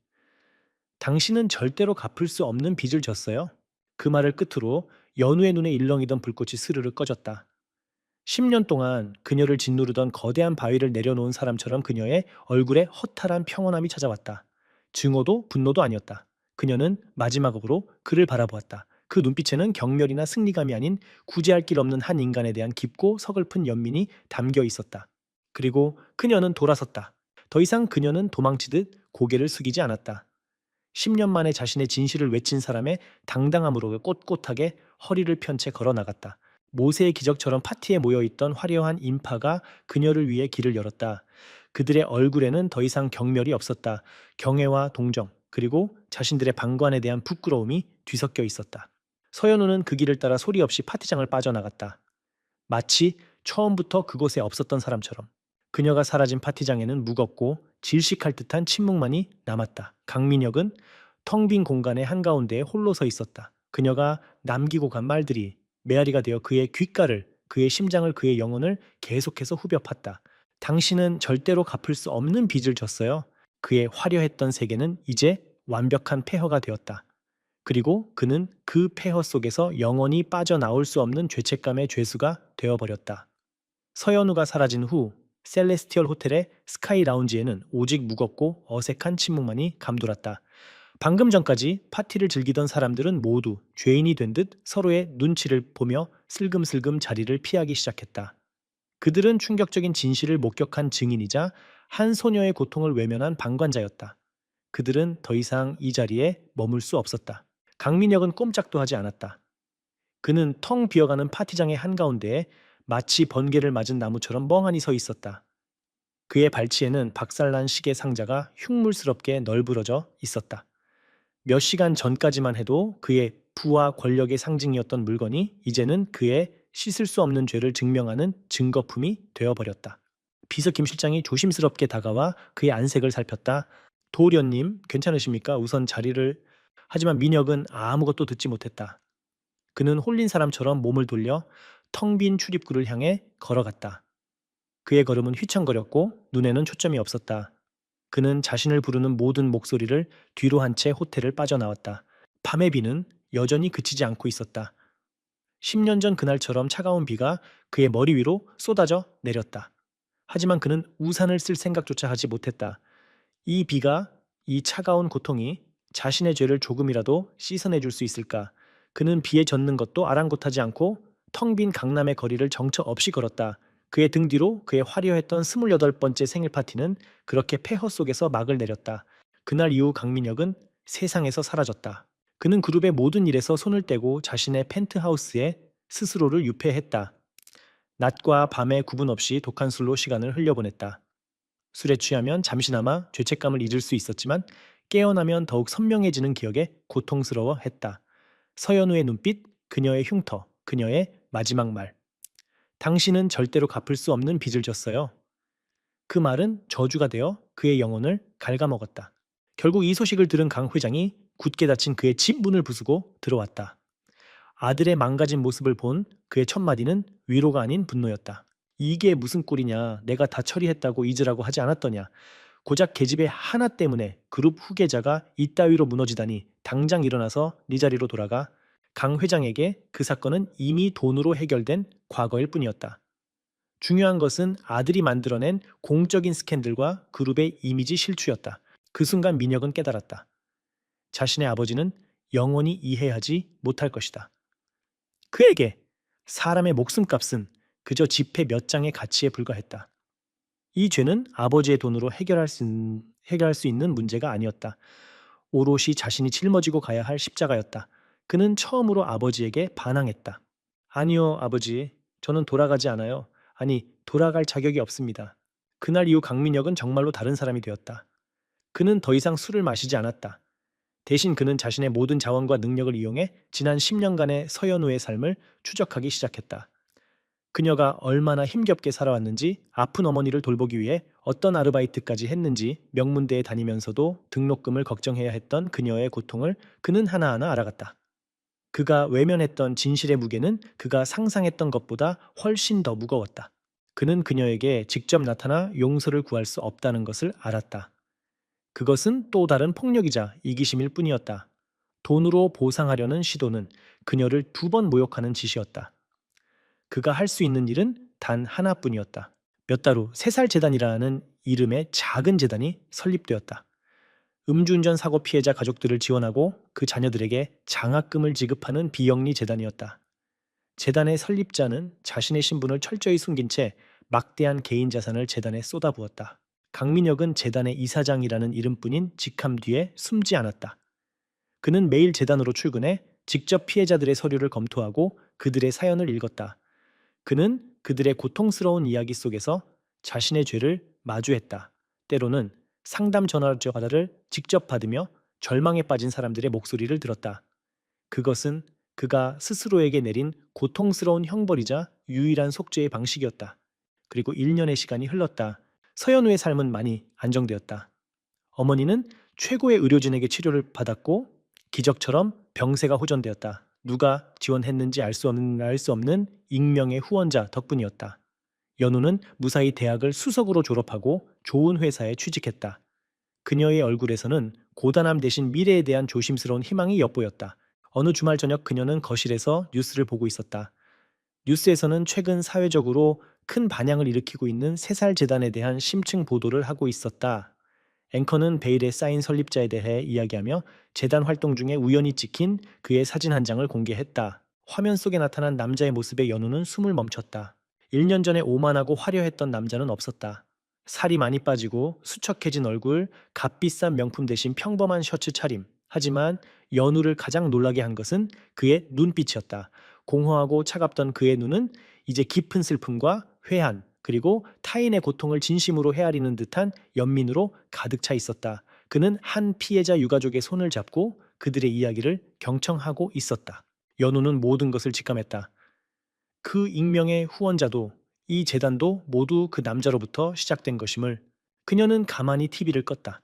[SPEAKER 2] 당신은 절대로 갚을 수 없는 빚을 졌어요. 그 말을 끝으로 연우의 눈에 일렁이던 불꽃이 스르르 꺼졌다. 10년 동안 그녀를 짓누르던 거대한 바위를 내려놓은 사람처럼 그녀의 얼굴에 허탈한 평온함이 찾아왔다. 증오도 분노도 아니었다. 그녀는 마지막으로 그를 바라보았다. 그 눈빛에는 경멸이나 승리감이 아닌 구제할 길 없는 한 인간에 대한 깊고 서글픈 연민이 담겨 있었다. 그리고 그녀는 돌아섰다. 더 이상 그녀는 도망치듯 고개를 숙이지 않았다. 10년 만에 자신의 진실을 외친 사람의 당당함으로 꼿꼿하게 허리를 편 채 걸어 나갔다. 모세의 기적처럼 파티에 모여있던 화려한 인파가 그녀를 위해 길을 열었다. 그들의 얼굴에는 더 이상 경멸이 없었다. 경애와 동정, 그리고 자신들의 방관에 대한 부끄러움이 뒤섞여 있었다. 서연우는 그 길을 따라 소리 없이 파티장을 빠져나갔다. 마치 처음부터 그곳에 없었던 사람처럼. 그녀가 사라진 파티장에는 무겁고 질식할 듯한 침묵만이 남았다. 강민혁은 텅 빈 공간의 한가운데에 홀로 서 있었다. 그녀가 남기고 간 말들이 메아리가 되어 그의 귓가를, 그의 심장을, 그의 영혼을 계속해서 후벼 팠다. 당신은 절대로 갚을 수 없는 빚을 졌어요. 그의 화려했던 세계는 이제 완벽한 폐허가 되었다. 그리고 그는 그 폐허 속에서 영원히 빠져나올 수 없는 죄책감의 죄수가 되어버렸다. 서연우가 사라진 후 셀레스티얼 호텔의 스카이 라운지에는 오직 무겁고 어색한 침묵만이 감돌았다. 방금 전까지 파티를 즐기던 사람들은 모두 죄인이 된 듯 서로의 눈치를 보며 슬금슬금 자리를 피하기 시작했다. 그들은 충격적인 진실을 목격한 증인이자 한 소녀의 고통을 외면한 방관자였다. 그들은 더 이상 이 자리에 머물 수 없었다. 강민혁은 꼼짝도 하지 않았다. 그는 텅 비어가는 파티장의 한가운데에 마치 번개를 맞은 나무처럼 멍하니 서 있었다. 그의 발치에는 박살난 시계 상자가 흉물스럽게 널브러져 있었다. 몇 시간 전까지만 해도 그의 부와 권력의 상징이었던 물건이 이제는 그의 씻을 수 없는 죄를 증명하는 증거품이 되어버렸다. 비서 김 실장이 조심스럽게 다가와 그의 안색을 살폈다. 도련님, 괜찮으십니까? 우선 자리를... 하지만 민혁은 아무것도 듣지 못했다. 그는 홀린 사람처럼 몸을 돌려 텅 빈 출입구를 향해 걸어갔다. 그의 걸음은 휘청거렸고 눈에는 초점이 없었다. 그는 자신을 부르는 모든 목소리를 뒤로 한 채 호텔을 빠져나왔다. 밤의 비는 여전히 그치지 않고 있었다. 10년 전 그날처럼 차가운 비가 그의 머리 위로 쏟아져 내렸다. 하지만 그는 우산을 쓸 생각조차 하지 못했다. 이 비가, 이 차가운 고통이 자신의 죄를 조금이라도 씻어내줄 수 있을까? 그는 비에 젖는 것도 아랑곳하지 않고 텅 빈 강남의 거리를 정처 없이 걸었다. 그의 등 뒤로 그의 화려했던 28번째 생일 파티는 그렇게 폐허 속에서 막을 내렸다. 그날 이후 강민혁은 세상에서 사라졌다. 그는 그룹의 모든 일에서 손을 떼고 자신의 펜트하우스에 스스로를 유폐했다. 낮과 밤의 구분 없이 독한 술로 시간을 흘려보냈다. 술에 취하면 잠시나마 죄책감을 잊을 수 있었지만 깨어나면 더욱 선명해지는 기억에 고통스러워했다. 서연우의 눈빛, 그녀의 흉터, 그녀의 마지막 말. 당신은 절대로 갚을 수 없는 빚을 졌어요. 그 말은 저주가 되어 그의 영혼을 갉아먹었다. 결국 이 소식을 들은 강 회장이 굳게 닫힌 그의 집 문을 부수고 들어왔다. 아들의 망가진 모습을 본 그의 첫마디는 위로가 아닌 분노였다. 이게 무슨 꼴이냐. 내가 다 처리했다고 잊으라고 하지 않았더냐. 고작 계집애 하나 때문에 그룹 후계자가 이따위로 무너지다니. 당장 일어나서 네 자리로 돌아가. 강 회장에게 그 사건은 이미 돈으로 해결된 과거일 뿐이었다. 중요한 것은 아들이 만들어낸 공적인 스캔들과 그룹의 이미지 실추였다. 그 순간 민혁은 깨달았다. 자신의 아버지는 영원히 이해하지 못할 것이다. 그에게 사람의 목숨값은 그저 지폐 몇 장의 가치에 불과했다. 이 죄는 아버지의 돈으로 해결할 수 있는 문제가 아니었다. 오롯이 자신이 짊어지고 가야 할 십자가였다. 그는 처음으로 아버지에게 반항했다. 아니요, 아버지. 저는 돌아가지 않아요. 아니, 돌아갈 자격이 없습니다. 그날 이후 강민혁은 정말로 다른 사람이 되었다. 그는 더 이상 술을 마시지 않았다. 대신 그는 자신의 모든 자원과 능력을 이용해 지난 10년간의 서연우의 삶을 추적하기 시작했다. 그녀가 얼마나 힘겹게 살아왔는지, 아픈 어머니를 돌보기 위해 어떤 아르바이트까지 했는지, 명문대에 다니면서도 등록금을 걱정해야 했던 그녀의 고통을 그는 하나하나 알아갔다. 그가 외면했던 진실의 무게는 그가 상상했던 것보다 훨씬 더 무거웠다. 그는 그녀에게 직접 나타나 용서를 구할 수 없다는 것을 알았다. 그것은 또 다른 폭력이자 이기심일 뿐이었다. 돈으로 보상하려는 시도는 그녀를 2번 모욕하는 짓이었다. 그가 할 수 있는 일은 단 하나뿐이었다. 몇 달 후 3살 재단이라는 이름의 작은 재단이 설립되었다. 음주운전 사고 피해자 가족들을 지원하고 그 자녀들에게 장학금을 지급하는 비영리 재단이었다. 재단의 설립자는 자신의 신분을 철저히 숨긴 채 막대한 개인 자산을 재단에 쏟아부었다. 강민혁은 재단의 이사장이라는 이름뿐인 직함 뒤에 숨지 않았다. 그는 매일 재단으로 출근해 직접 피해자들의 서류를 검토하고 그들의 사연을 읽었다. 그는 그들의 고통스러운 이야기 속에서 자신의 죄를 마주했다. 때로는 상담 전화를 직접 받으며 절망에 빠진 사람들의 목소리를 들었다. 그것은 그가 스스로에게 내린 고통스러운 형벌이자 유일한 속죄의 방식이었다. 그리고 1년의 시간이 흘렀다. 서연우의 삶은 많이 안정되었다. 어머니는 최고의 의료진에게 치료를 받았고 기적처럼 병세가 호전되었다. 누가 지원했는지 알 수 없는 익명의 후원자 덕분이었다. 연우는 무사히 대학을 수석으로 졸업하고 좋은 회사에 취직했다. 그녀의 얼굴에서는 고단함 대신 미래에 대한 조심스러운 희망이 엿보였다. 어느 주말 저녁 그녀는 거실에서 뉴스를 보고 있었다. 뉴스에서는 최근 사회적으로 큰 반향을 일으키고 있는 세살 재단에 대한 심층 보도를 하고 있었다. 앵커는 베일에 쌓인 설립자에 대해 이야기하며 재단 활동 중에 우연히 찍힌 그의 사진 한 장을 공개했다. 화면 속에 나타난 남자의 모습에 연우는 숨을 멈췄다. 1년 전에 오만하고 화려했던 남자는 없었다. 살이 많이 빠지고 수척해진 얼굴, 값비싼 명품 대신 평범한 셔츠 차림. 하지만 연우를 가장 놀라게 한 것은 그의 눈빛이었다. 공허하고 차갑던 그의 눈은 이제 깊은 슬픔과 회한, 그리고 타인의 고통을 진심으로 헤아리는 듯한 연민으로 가득 차 있었다. 그는 한 피해자 유가족의 손을 잡고 그들의 이야기를 경청하고 있었다. 연우는 모든 것을 직감했다. 그 익명의 후원자도 이 재단도 모두 그 남자로부터 시작된 것임을. 그녀는 가만히 TV를 껐다.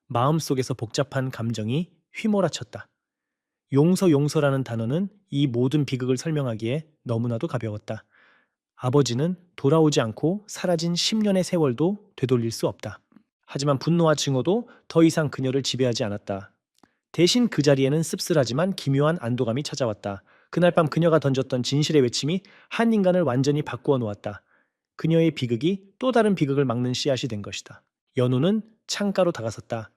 [SPEAKER 2] 마음속에서 복잡한 감정이 휘몰아쳤다. 용서라는 단어는 이 모든 비극을 설명하기에 너무나도 가벼웠다. 아버지는 돌아오지 않고 사라진 10년의 세월도 되돌릴 수 없다. 하지만 분노와 증오도 더 이상 그녀를 지배하지 않았다. 대신 그 자리에는 씁쓸하지만 기묘한 안도감이 찾아왔다. 그날 밤 그녀가 던졌던 진실의 외침이 한 인간을 완전히 바꾸어 놓았다. 그녀의 비극이 또 다른 비극을 막는 씨앗이 된 것이다. 연우는 창가로 다가섰다.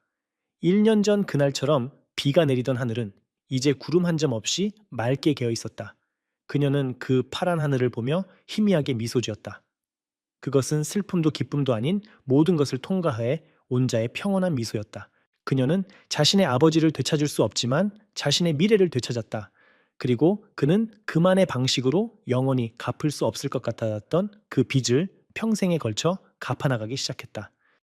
[SPEAKER 2] 1년 전 그날처럼 비가 내리던 하늘은 이제 구름 한 점 없이 맑게 개어 있었다. 그녀는 그 파란 하늘을 보며 희미하게 미소 지었다. 그것은 슬픔도 기쁨도 아닌 모든 것을 통과해 온 자의 평온한 미소였다. 그녀는 자신의 아버지를 되찾을 수 없지만 자신의 미래를 되찾았다. 그리고 그는 그만의 방식으로 영원히 갚을 수 없을 것 같았던 그 빚을 평생에 걸쳐 갚아나가기 시작했다.